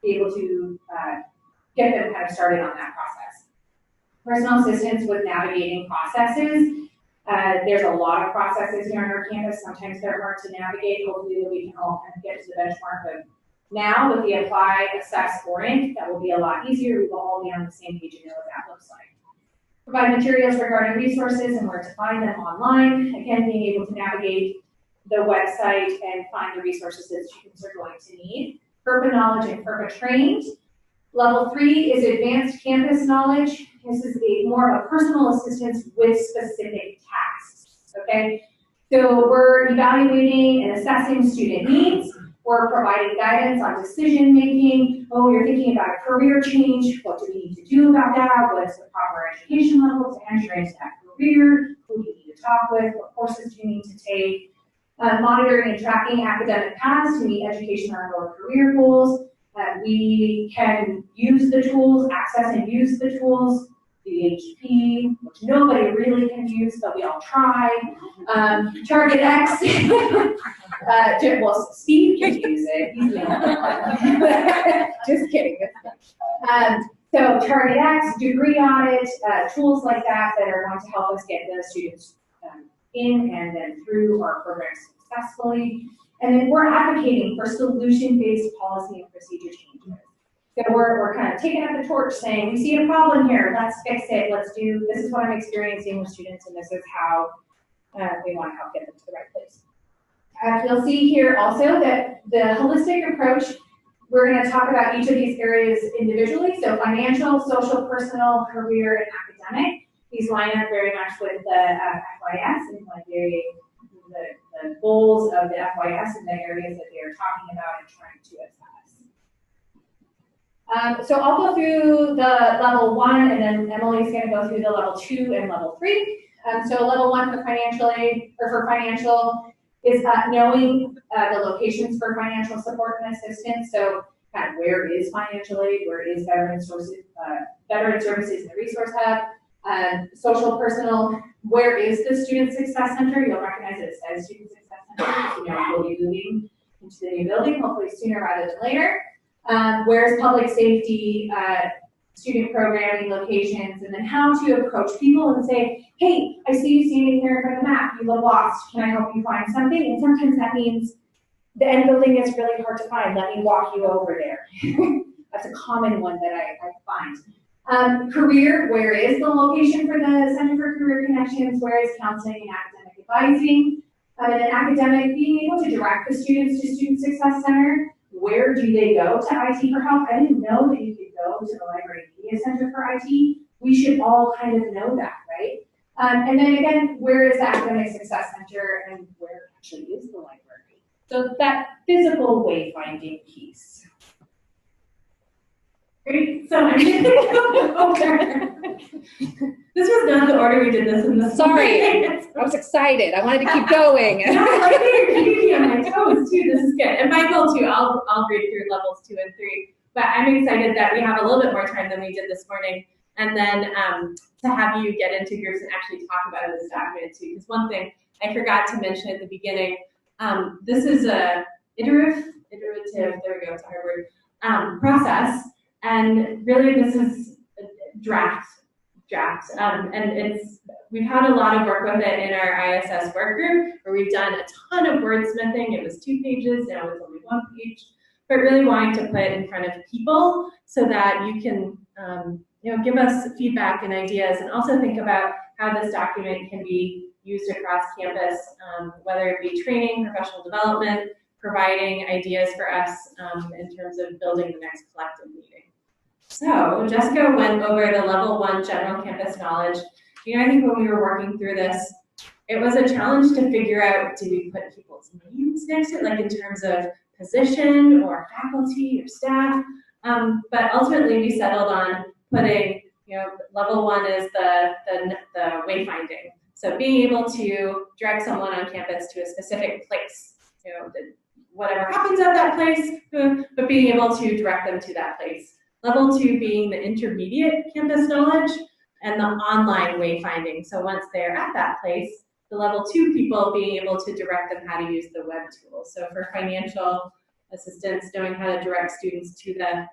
be able to get them kind of started on that process. Personal assistance with navigating processes. There's a lot of processes here on our campus. Sometimes they're hard to navigate. Hopefully that we can all kind of get to the benchmark of now with the apply, assess, orient. That will be a lot easier. We will all be on the same page and know what that looks like. Provide materials regarding resources and where to find them online. Again, being able to navigate the website and find the resources that students are going to need. FERPA knowledge and FERPA trained. Level 3 is advanced campus knowledge. This is more of a personal assistance with specific tasks, okay? So we're evaluating and assessing student needs. We're providing guidance on decision making. Oh, you're thinking about a career change. What do we need to do about that? What's the proper education level to enter into that career? Who do you need to talk with? What courses do you need to take? Monitoring and tracking academic paths to meet education or career goals. We can use the tools, access and use the tools, the HP, which nobody really can use, but we all try. Target X, well, Steve can use it. Just kidding. So Target X, degree audit, tools like that are going to help us get the students in and then through our programs successfully. And then we're advocating for solution-based policy and procedure changes. So we're kind of taking up the torch saying, we see a problem here, let's fix it, this is what I'm experiencing with students and this is how we want to help get them to the right place. You'll see here also that the holistic approach, we're going to talk about each of these areas individually. So financial, social, personal, career, and academic. These line up very much with the FYS and like the goals of the FYS and the areas that they are talking about and trying to assess. So I'll go through the level 1 and then Emily's going to go through the level 2 and level 3. So level 1 for financial aid, or for financial, is knowing the locations for financial support and assistance. So kind of where is financial aid, where is veteran services in the resource hub, social personal, where is the student success center? You'll recognize it says student success center, you know, we'll be moving into the new building, hopefully sooner rather than later. Where's public safety, student programming locations, and then how to approach people and say, hey, I see you standing here in front of the map, you look lost, can I help you find something? And sometimes that means the end building is really hard to find, let me walk you over there. That's a common one that I find. Career, where is the location for the Center for Career Connections, where is counseling and academic advising? And then academic, being able to direct the students to Student Success Center. Where do they go to IT for help? I didn't know that you could go to the Library Media Center for IT. We should all kind of know that, right? And then again, where is the Academic Success Center and where actually is the library? So that physical wayfinding piece. Great, so I'm going to go over. This was not the order we did this in. Sorry, I was excited. I wanted to keep going. No, I like that you're keeping me on my toes too. This is good. And Michael too, I'll read through levels 2 and 3. But I'm excited that we have a little bit more time than we did this morning. And then to have you get into groups and actually talk about this document too. Because one thing I forgot to mention at the beginning, this is a iterative, there we go, it's a hard word, process. And really this is a draft. And we've had a lot of work with it in our ISS work group, where we've done a ton of wordsmithing. It was 2 pages, now it's only 1 page. But really wanting to put it in front of people so that you can give us feedback and ideas, and also think about how this document can be used across campus, whether it be training, professional development, providing ideas for us in terms of building the next collective meeting. So Jessica went over the level 1 general campus knowledge. I think when we were working through this, it was a challenge to figure out, do we put people's names next to it, like in terms of position or faculty or staff? But ultimately we settled on putting, level 1 is the wayfinding. So being able to direct someone on campus to a specific place, whatever happens at that place, but being able to direct them to that place. Level 2 being the intermediate campus knowledge and the online wayfinding. So once they're at that place, the level 2 people being able to direct them how to use the web tools. So for financial assistance, knowing how to direct students to the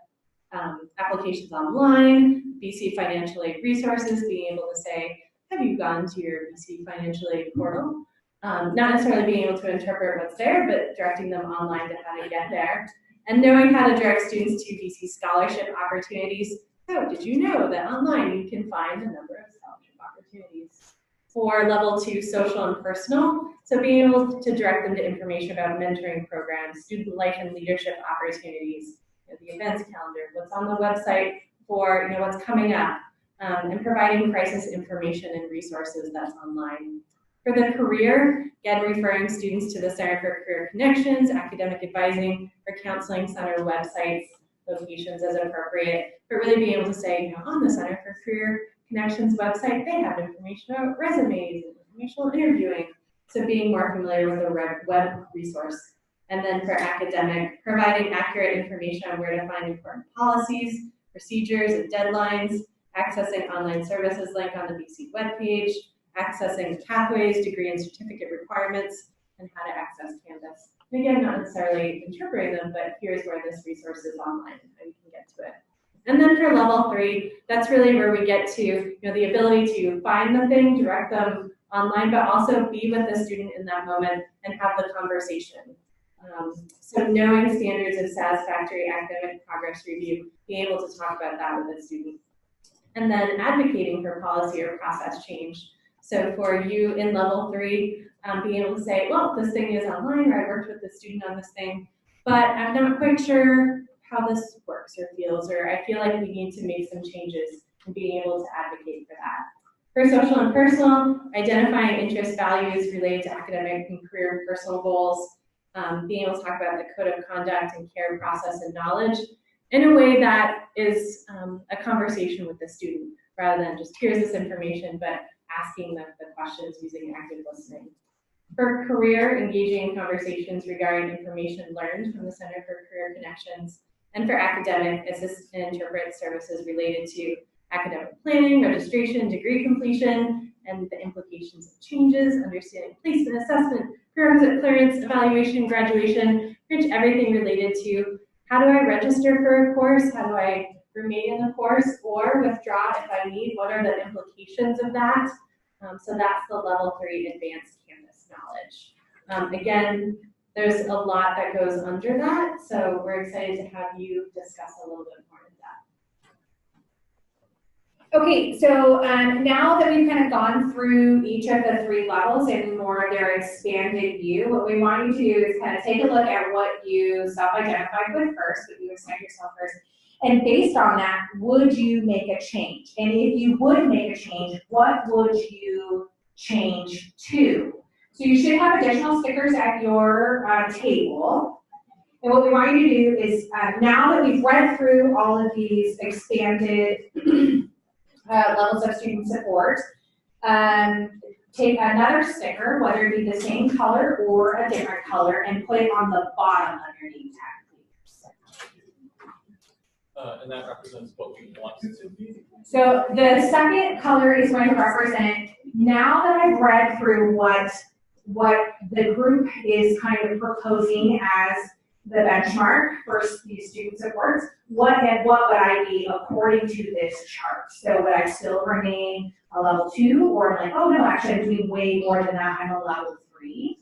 applications online, BC Financial Aid resources, being able to say, have you gone to your BC Financial Aid portal? Not necessarily being able to interpret what's there, but directing them online to how to get there. And knowing how to direct students to BC scholarship opportunities. So did you know that online you can find a number of scholarship opportunities? For level 2, social and personal. So being able to direct them to information about mentoring programs, student life and leadership opportunities, the events calendar, what's on the website for what's coming up, and providing crisis information and resources that's online. For the career, again, referring students to the Center for Career Connections, academic advising, or counseling center websites, locations as appropriate, but really being able to say, on the Center for Career Connections website, they have information about resumes and informational interviewing. So being more familiar with the web resource. And then for academic, providing accurate information on where to find important policies, procedures, and deadlines, accessing online services link on the BC webpage, accessing pathways, degree and certificate requirements, and how to access Canvas. And again, not necessarily interpreting them, but here's where this resource is online and how you can get to it. And then for level 3, that's really where we get to the ability to find the thing, direct them online, but also be with the student in that moment and have the conversation. So knowing standards of satisfactory academic progress review, being able to talk about that with the student. And then advocating for policy or process change. So for you in level 3, being able to say, well, this thing is online, or I worked with the student on this thing, but I'm not quite sure how this works or feels, or I feel like we need to make some changes, and being able to advocate for that. For social and personal, identifying interest values related to academic and career and personal goals, being able to talk about the code of conduct and care process and knowledge in a way that is a conversation with the student, rather than just here's this information, but asking the questions using active listening. For career, engaging in conversations regarding information learned from the Center for Career Connections. And for academic, assist and interpret services related to academic planning, registration, degree completion, and the implications of changes, understanding placement, assessment, prerequisite clearance, evaluation, graduation, pretty much everything related to how do I register for a course, how do I remain in the course or withdraw if I need, what are the implications of that? So that's the level 3 advanced Canvas knowledge. Again, there's a lot that goes under that, so we're excited to have you discuss a little bit more in depth. Okay, so now that we've kind of gone through each of the 3 levels and more of their expanded view, what we want you to do is kind of take a look at what you self-identified with first, what you assigned yourself first, and based on that, would you make a change? And if you would make a change, what would you change to? So you should have additional stickers at your table. And what we want you to do is, now that we've read through all of these expanded levels of student support, take another sticker, whether it be the same color or a different color, and put it on the bottom underneath that. And that represents what we want it to be. So the second color is going to represent, now that I've read through what the group is kind of proposing as the benchmark for these student supports, what would I be according to this chart? So would I still remain a level 2, or like, oh no, actually I'm doing way more than that, I'm a level 3?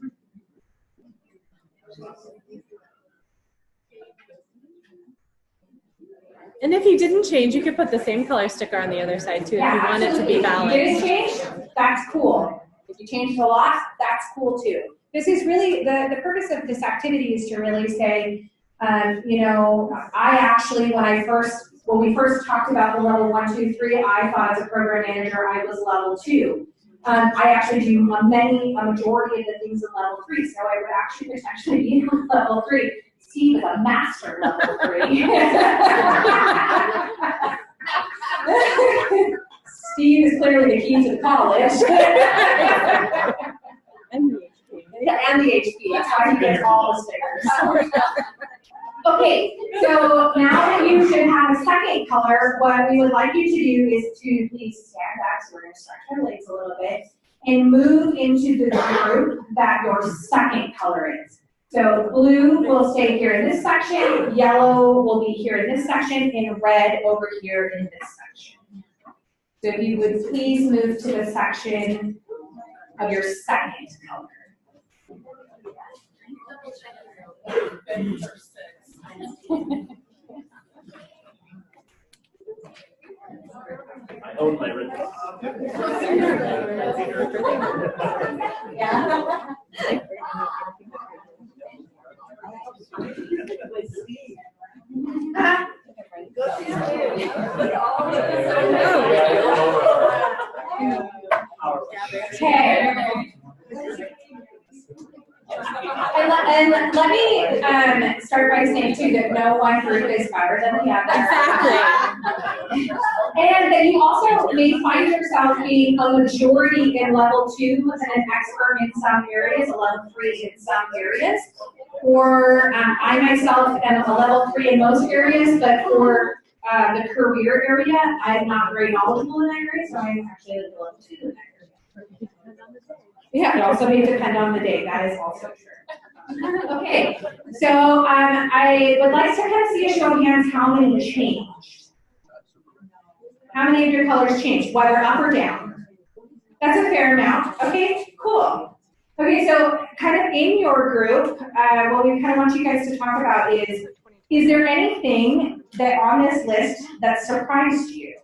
And if you didn't change, you could put the same color sticker on the other side too, if you want it to be balanced. If you didn't change, that's cool. If you changed a lot, that's cool too. This is really, the purpose of this activity is to really say, you know, I actually, when we first talked about the level 1, 2, 3, I thought as a program manager I was level 2. I actually do a majority of the things in level 3, so I would actually potentially be level 3. Steve is a master level 3. Steve is clearly the key to college. And the HP. That's how he gets all the stickers. Okay, so now that you should have a second color, what we would like you to do is to please stand back, so we're going to stretch our legs a little bit, and move into the group that your second color is. So blue will stay here in this section, yellow will be here in this section, and red over here in this section. So if you would please move to the section of your second color. I own my red. Yeah. Okay. And let me start by saying too that no one group is better than the other. Exactly. And that you also may find yourself being a majority in level 2 and an expert in some areas, a level 3 in some areas. Or I myself am a level 3 in most areas, but for the career area, I'm not very knowledgeable in that area, so I'm actually a level 2 in that area. Yeah, it also may depend on the day. That is also true. Okay, so I would like to kind of see a show of hands how many changed. How many of your colors changed, whether up or down? That's a fair amount. Okay, cool. Okay, so kind of in your group, what we kind of want you guys to talk about is there anything that on this list that surprised you?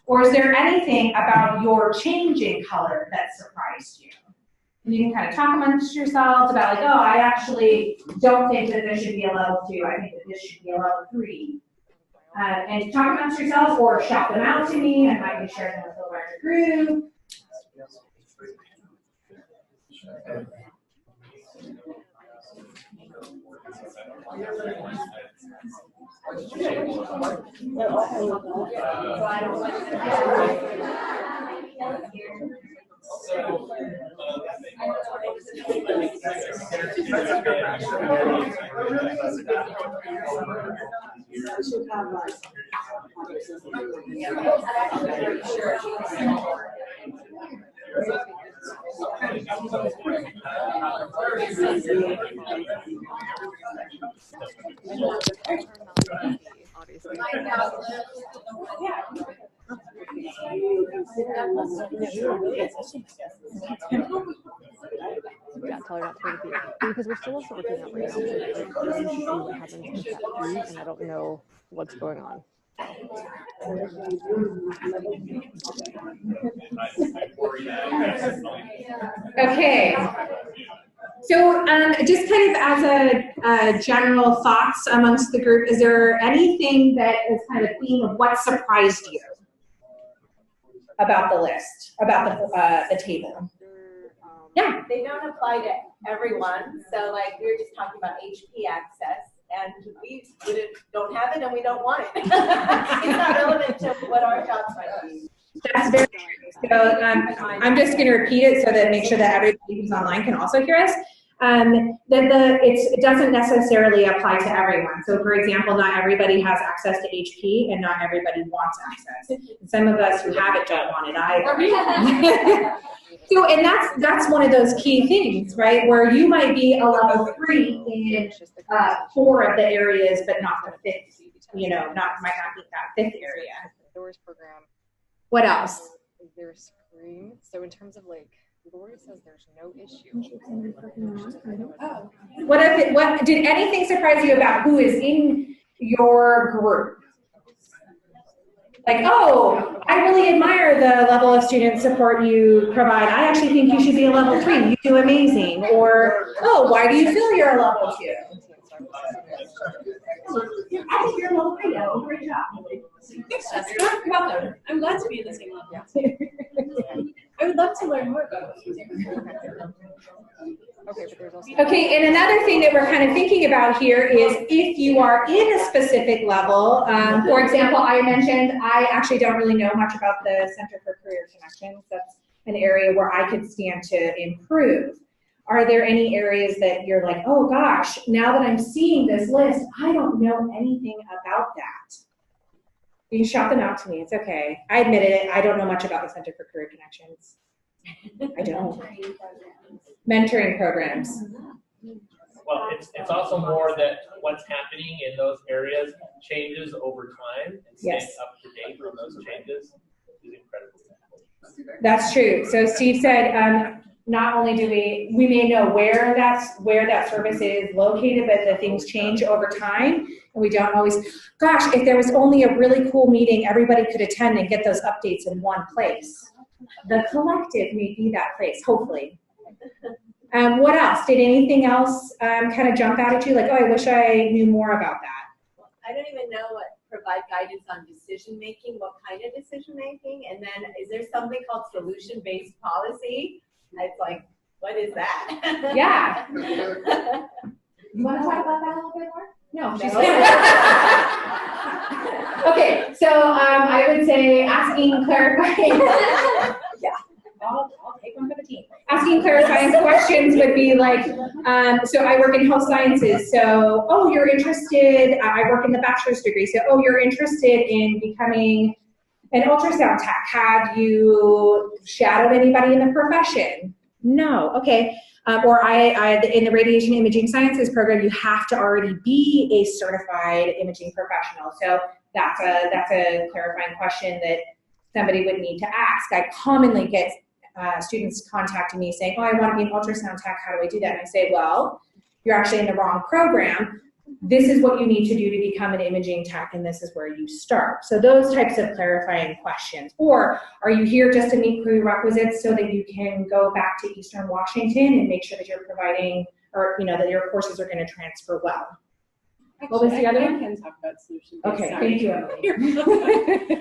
Or is there anything about your change in color that surprised you? And you can kind of talk amongst yourselves about like, oh, I actually don't think that this should be a level 2. I think that this should be a level 3. And talk amongst yourselves or shout them out to me, and I can share them with the larger group. Yeah, tell her not to repeat. Because we're still also working out right now. We need to see what happens with that food, and I don't know what's going on. Okay. So just kind of as a general thoughts amongst the group, is there anything that is kind of theme of what surprised you about the list, about the table? Yeah. They don't apply to everyone. So like we were just talking about HP access, and we don't have it and we don't want it. It's not relevant to what our jobs might be. That's very true. So I'm just going to repeat it so that make sure that everybody who's online can also hear us. It doesn't necessarily apply to everyone. So for example, not everybody has access to HP and not everybody wants access. And some of us who have it don't want it either. So, and that's one of those key things, right? Where you might be a level 3 in 4 of the areas, but not the 5th, might not be that 5th area. Doors program. What else? Is there a screen? So in terms of like, Lori says there's no issue. Oh. What did anything surprise you about who is in your group? Like, oh, I really admire the level of student support you provide. I actually think you should be a level 3. You do amazing. Or, oh, why do you feel you're a level 2? I think you're a level 3 now. Great job. Welcome. I'm glad to be in the same level. I would love to learn more about it. Okay, and another thing that we're kind of thinking about here is if you are in a specific level, for example, I mentioned I actually don't really know much about the Center for Career Connections. That's an area where I could stand to improve. Are there any areas that you're like, oh gosh, now that I'm seeing this list, I don't know anything about that? You can shout them out to me, it's okay. I admitted it, I don't know much about the Center for Career Connections. I don't. Mentoring programs. Well, it's also more that what's happening in those areas changes over time, and staying up to date on those changes is incredible. That's true. So Steve said, not only do we may know where that service is located, but the things change over time, and we don't always. Gosh, if there was only a really cool meeting, everybody could attend and get those updates in one place. The collective may be that place, hopefully. What else? Did anything else kind of jump out at you? Like, oh, I wish I knew more about that. I don't even know what provide guidance on decision making, what kind of decision making, and then is there something called solution-based policy? It's like, what is that? Yeah. You want to talk about that a little bit more? No. Okay, so I would say asking clarifying. Yeah, I'll take one for the team. Asking clarifying questions would be like, so I work in health sciences, so, oh, you're interested, I work in the bachelor's degree, so, oh, you're interested in becoming an ultrasound tech. Have you shadowed anybody in the profession? No, okay. Or in the radiation imaging sciences program, you have to already be a certified imaging professional. So that's a clarifying question that somebody would need to ask. I commonly get students contacting me saying, oh, I want to be an ultrasound tech, how do I do that? And I say, well, you're actually in the wrong program. This is what you need to do to become an imaging tech, and this is where you start. So those types of clarifying questions. Or are you here just to meet prerequisites so that you can go back to Eastern Washington and make sure that you're providing, or that your courses are going to transfer well? What was the other one? I can talk about solutions. Okay, thank you.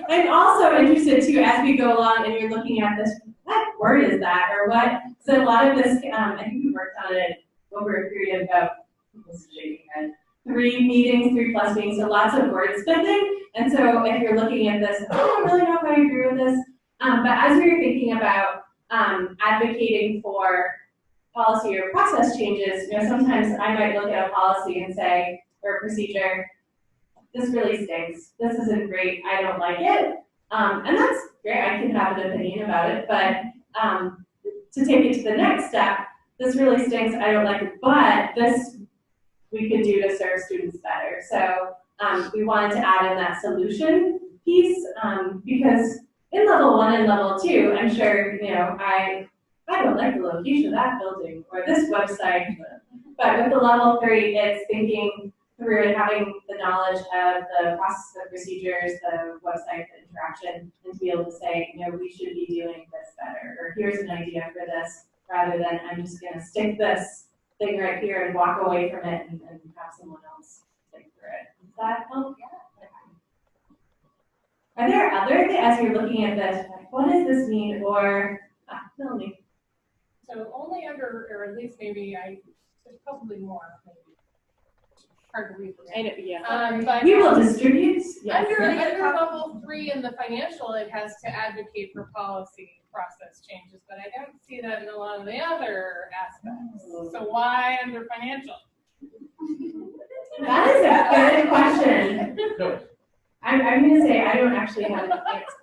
I'm also interested too, as we go along and you're looking at this, what word is that, or what? So a lot of this, I think we worked on it over a period of about 3 plus meetings, so lots of word spending. And so if you're looking at this, I don't really know if I agree with this. But as we were thinking about advocating for policy or process changes, sometimes I might look at a policy and say, or a procedure, this really stinks. This isn't great. I don't like it. And that's great. I can have an opinion about it, but to take it to the next step, this really stinks. I don't like it, but this we could do to serve students better. So we wanted to add in that solution piece because in level 1 and level 2, I'm sure, I don't like the location of that building or this website, but with the level 3, it's thinking through and having the knowledge of the process, the procedures, the website, the interaction, and to be able to say, we should be doing this better, or here's an idea for this, rather than I'm just going to stick this thing right here and walk away from it and have someone else think through it. Does that help? Yeah. Are there other things, as you're looking at this, like, what does this mean, or, Melanie? So only under, or at least maybe there's probably more, maybe. Hard to read. I know, yeah. But we will distribute. Yes. Under level 3 in the financial, it has to advocate for policy process changes, but I don't see that in a lot of the other aspects. So why under financial? That is a good question. I'm going to say I don't actually have an answer.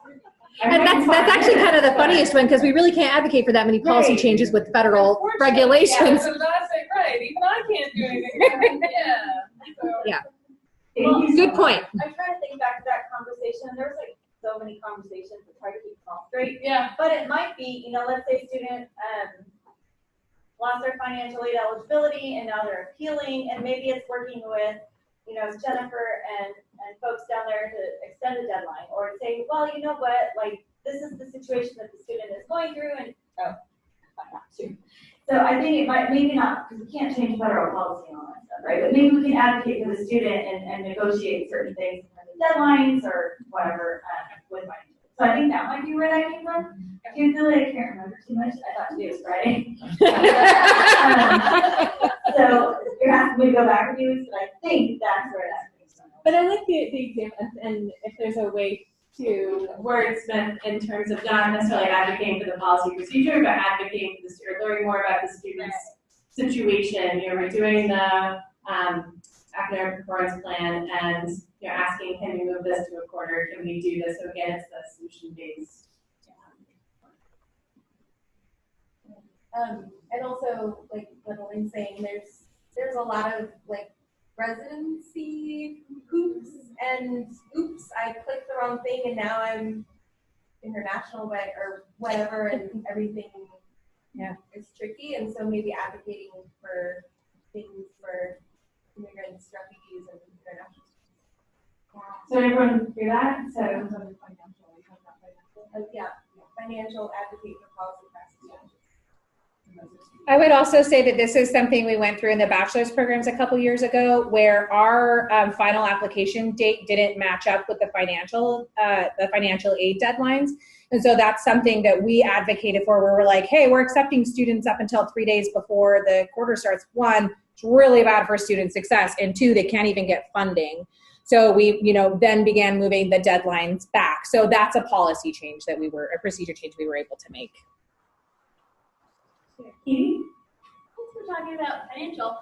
And that's actually kind of the funniest one, because we really can't advocate for that many policy changes with federal regulations. Yeah, so that's it, right. Even I can't do anything. Yeah. So. Yeah. Well, good point. I'm trying to think back to that conversation. There was like so many conversations to try to keep them all straight. Yeah. But it might be, let's say student lost their financial aid eligibility and now they're appealing, and maybe it's working with, Jennifer and folks down there to extend a deadline, or say, well, you know what, like, this is the situation that the student is going through, and so I think it might, maybe not, because we can't change federal policy and all that stuff, right? But maybe we can advocate for the student and negotiate certain things in terms of deadlines or whatever with financial. So I think that might be where that came from. Truthfully, I can't remember too much. I thought today was Friday. So you're asking me to go back a few weeks, but I think that's where that comes from. But I like the example, and if there's a way to wordsmith in terms of not necessarily advocating for the policy procedure, but advocating for the student, learning more about the student's situation. We're doing the academic performance plan and asking, can we move this to a quarter? Can we do this? So again, it's the solution-based. And also, like what Elaine's saying, there's a lot of like residency hoops and oops, I clicked the wrong thing and now I'm international, but or whatever, and everything is tricky. And so maybe advocating for things for immigrants, refugees, and international students. So everyone hear that? So financial advocate for policy practice. I would also say that this is something we went through in the bachelor's programs a couple years ago, where our final application date didn't match up with the financial aid deadlines. And so that's something that we advocated for, where we're like, hey, we're accepting students up until 3 days before the quarter starts. 1, it's really bad for student success, and 2, they can't even get funding. So we, then began moving the deadlines back. So that's a policy change a procedure change we were able to make. Edie? Since we're talking about financial,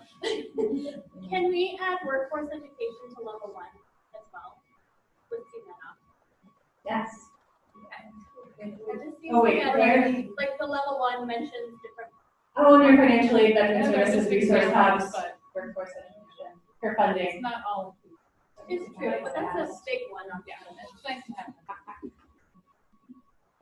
can we add workforce education to level 1 as well? Let's see that off. Yes. Okay. It just seems Oh, wait, where? like the level 1 mentions different. Oh, and your financial aid, veteran services, resource hubs, workforce education, for funding. It's not all. It's true, but that's a state one.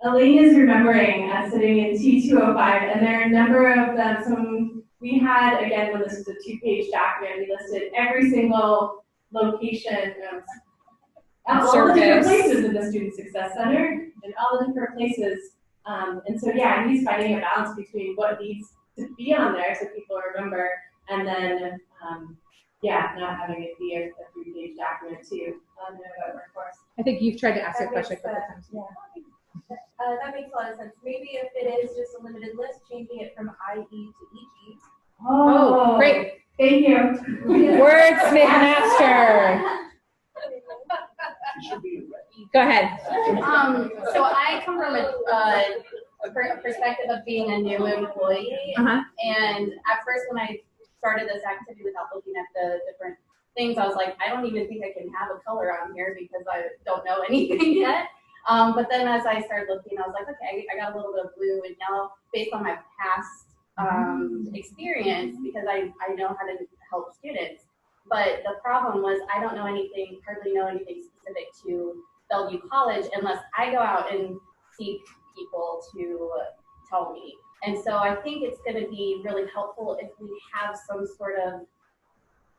Elaine is remembering sitting in T205, and there are a number of them. We had, again, when this was a 2-page document, we listed every single location, all the different places in the Student Success Center, and all the different places. And so, he's finding a balance between what needs to be on there so people remember, and then, not having it be a 3-page document too. About workforce. I think you've tried to ask a question a couple times. Yeah. That makes a lot of sense. Maybe if it is just a limited list, changing it from IE to EG. Oh, great. Thank you. Wordsmith master. Go ahead. So I come from a perspective of being a new employee. And at first when I started this activity without looking at the different things, I was like, I don't even think I can have a color on here because I don't know anything yet. But then as I started looking, I was like, okay, I got a little bit of blue and yellow based on my past experience because I know how to help students. But the problem was I don't know anything, hardly know anything specific to Bellevue College unless I go out and seek people to tell me. And so I think it's going to be really helpful if we have some sort of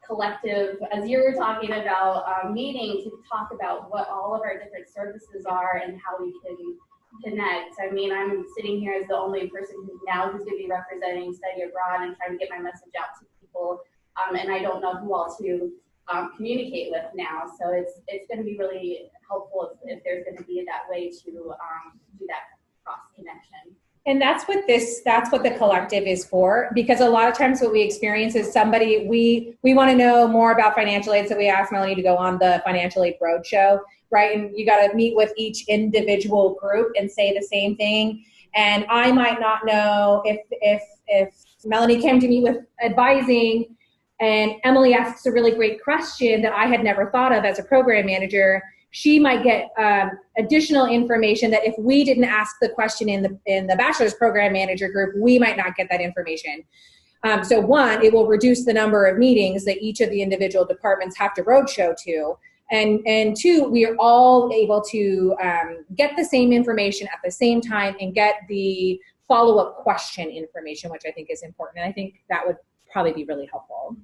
collective, as you were talking about, meeting to talk about what all of our different services are and how we can connect. I mean, I'm sitting here as the only person who's going to be representing study abroad and trying to get my message out to people, and I don't know who all to communicate with now. So it's going to be really helpful if there's going to be that way to do that cross connection. And that's what the collective is for, because a lot of times what we experience is somebody, we want to know more about financial aid, so we ask Melanie to go on the financial aid roadshow, right? And you got to meet with each individual group and say the same thing. And I might not know if Melanie came to me with advising and Emily asks a really great question that I had never thought of as a program manager, she might get additional information that if we didn't ask the question in the bachelor's program manager group, we might not get that information. So one, it will reduce the number of meetings that each of the individual departments have to roadshow to. And two, we are all able to get the same information at the same time and get the follow-up question information, which I think is important. And I think that would probably be really helpful.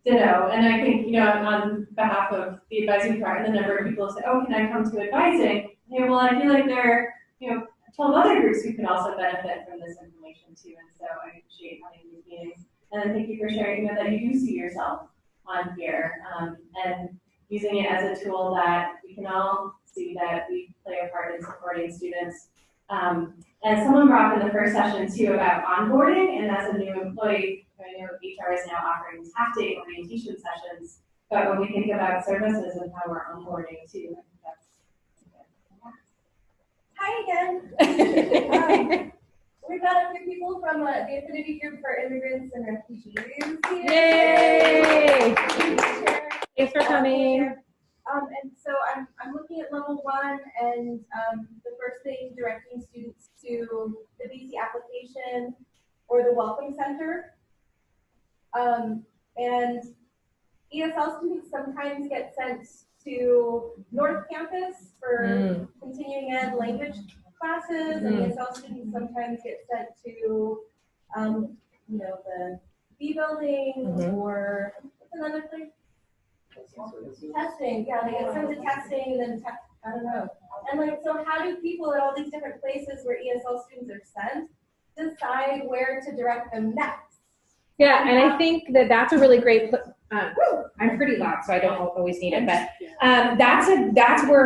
Ditto, and I think, on behalf of the advising department, the number of people say, oh, can I come to advising? Well, I feel like there are, 12 other groups who can also benefit from this information too, and so I appreciate having these meetings. And then thank you for sharing that you do see yourself on here, and using it as a tool that we can all see that we play a part in supporting students. And someone brought up in the first session too about onboarding, and as a new employee, I know HR is now offering these half-day orientation sessions, but when we think about services and how we're onboarding too, I think that's, Hi again. We've got a few people from the Affinity Group for Immigrants and Refugees here. Yay! Thanks for coming. And so I'm looking at level 1, and the first thing, directing students to the BC application or the Welcome Center. And ESL students sometimes get sent to North Campus for continuing ed language classes, and ESL students sometimes get sent to, the B building or what's another place? Testing. Yeah, they get sent to testing, and then I don't know. And so how do people at all these different places where ESL students are sent decide where to direct them next? Yeah, and I think that's a really great. I'm pretty loud, so I don't always need it, but that's a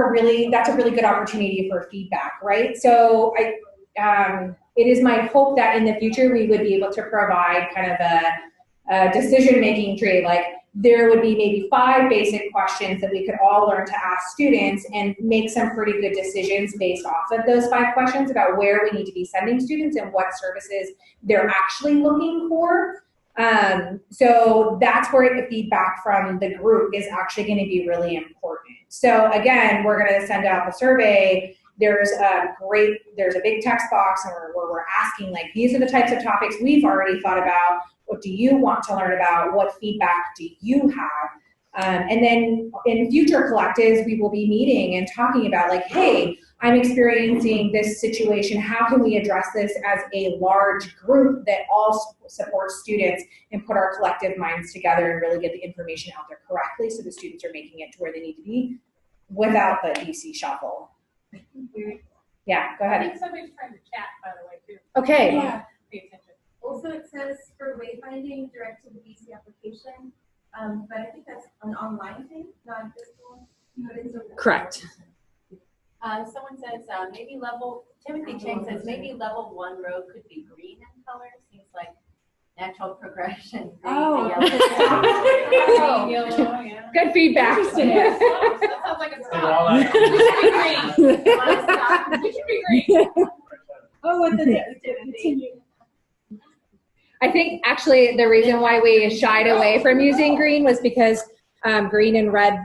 really good opportunity for feedback, right? So it is my hope that in the future we would be able to provide kind of a decision-making tree. Like there would be maybe 5 basic questions that we could all learn to ask students and make some pretty good decisions based off of those 5 questions about where we need to be sending students and what services they're actually looking for. So that's where the feedback from the group is actually going to be really important. So again, we're going to send out the survey. There's a big text box where we're asking, like, these are the types of topics we've already thought about. What do you want to learn about? What feedback do you have? And then in future collectives, we will be meeting and talking about, like, hey, I'm experiencing this situation. How can we address this as a large group that all supports students and put our collective minds together and really get the information out there correctly so the students are making it to where they need to be without the DC shuffle. Yeah, go ahead. I think somebody's trying to chat, by the way, too. Okay. Yeah. Pay attention. Also, it says for wayfinding, direct to the BC application, but I think that's an online thing, not a physical. Correct. Someone says Timothy Chang says maybe level 1 road could be green in color. Seems like natural progression. Oh. Yellow, yeah. Good feedback. That sounds like a stop. We should be green. We should be green. Oh, with the I think actually the reason why we shied away from using green was because green and red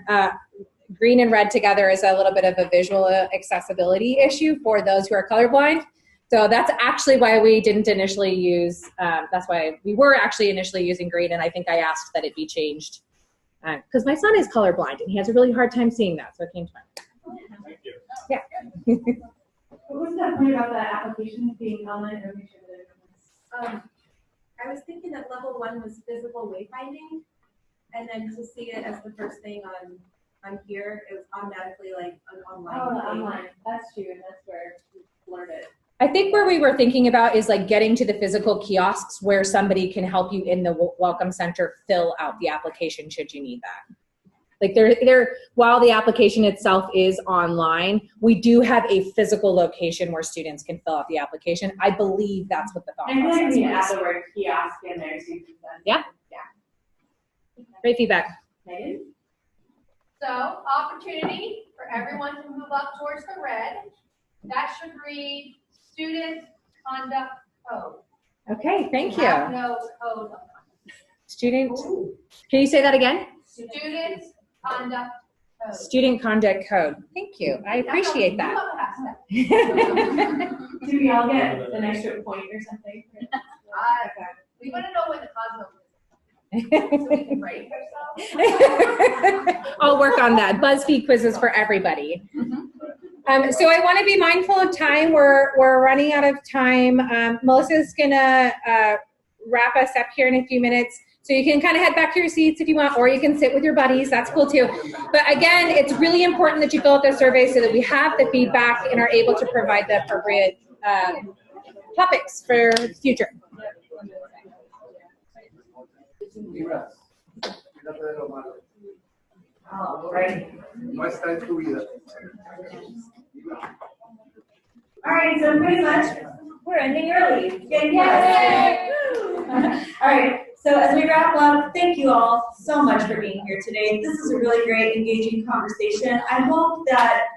together is a little bit of a visual accessibility issue for those who are colorblind. So that's actually why we didn't initially use, that's why we were actually initially using green, and I think I asked that it be changed. Because my son is colorblind and he has a really hard time seeing that, so it came to mind. Thank you. Yeah. What was that point about the application being online or make sure that it was? I was thinking that level 1 was physical wayfinding, and then to see it as the first thing on here, it was automatically like an online. Oh, thing. online. That's true, and that's where we learned it. I think where we were thinking about is like getting to the physical kiosks where somebody can help you in the welcome center fill out the application should you need that. Like while the application itself is online, we do have a physical location where students can fill out the application. I believe that's what the thought process was. I think add the word kiosk in there too. Yeah. Great feedback. Megan? So opportunity for everyone to move up towards the red. That should read student conduct code. Okay, thank you. Have no code. Student, can you say that again? Student conduct code. Student conduct code. Thank you. I appreciate that. Do we all get an extra point or something? We want to know when the cosmos is. So we can rate ourselves. I'll work on that. BuzzFeed quizzes for everybody. So I want to be mindful of time. We're running out of time. Melissa's gonna wrap us up here in a few minutes. So you can kind of head back to your seats if you want, or you can sit with your buddies. That's cool too. But again, it's really important that you fill out the survey so that we have the feedback and are able to provide the appropriate topics for the future. Oh, right. All right, so pretty much we're ending early. Yay! All right, so as we wrap up, thank you all so much for being here today. This is a really great, engaging conversation. I hope that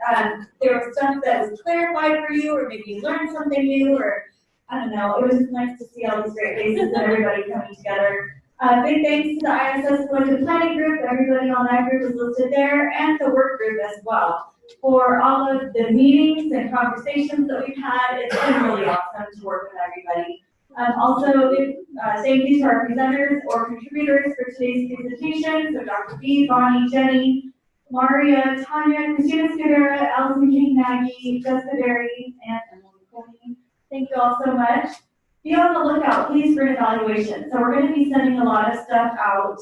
there was stuff that was clarified for you, or maybe you learned something new, or I don't know. It was just nice to see all these great faces and everybody coming together. Big thanks to the ISS Collective Planning Group. Everybody on that group is listed there, and the work group as well, for all of the meetings and conversations that we've had. It's been really awesome to work with everybody. Also, thank you to our presenters or contributors for today's presentation. So Dr. B, Bonnie, Jenny, Maria, Tanya, Christina Scudera, Allison King, Maggie, Jessica Berry, and Emily Coley. Thank you all so much. Be on the lookout, please, for an evaluation. So we're going to be sending a lot of stuff out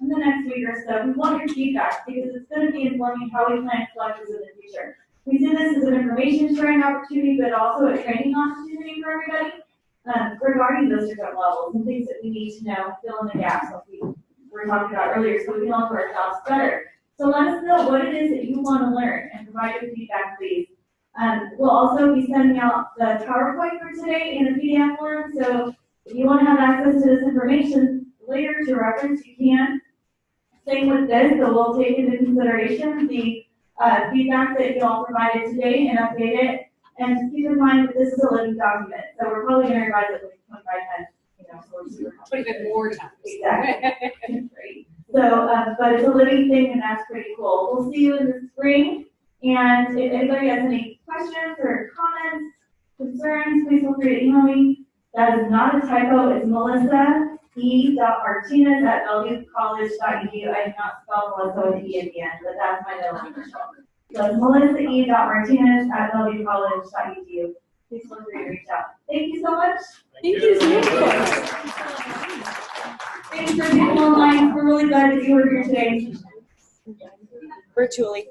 in the next week or so. We want your feedback because it's going to be informing how we plan collectors in the future. We see this as an information sharing opportunity, but also a training opportunity for everybody regarding those different levels and things that we need to know, fill in the gaps like we were talking about earlier, so we can all do our jobs better. So let us know what it is that you want to learn and provide your feedback, please. We'll also be sending out the PowerPoint for today in a PDF form, so if you want to have access to this information later to reference, you can. Same with this, so we'll take into consideration the feedback that you all provided today and update it. And keep in mind that this is a living document, so we're probably going to revise it like 25 times, so 25 more times. Exactly. Great. So, but it's a living thing, and that's pretty cool. We'll see you in the spring. And if anybody has any questions or comments, concerns, please feel free to email me. That is not a typo. It's Melissa e.martinez@bellevuecollege.edu. I did not spell Melissa with an E at the end, but that's my middle name. So it's Melissa e.martinez@bellevuecollege.edu. Please feel free to reach out. Thank you so much. Thank you so much. Thanks for being online. We're really glad that you were here today. Virtually.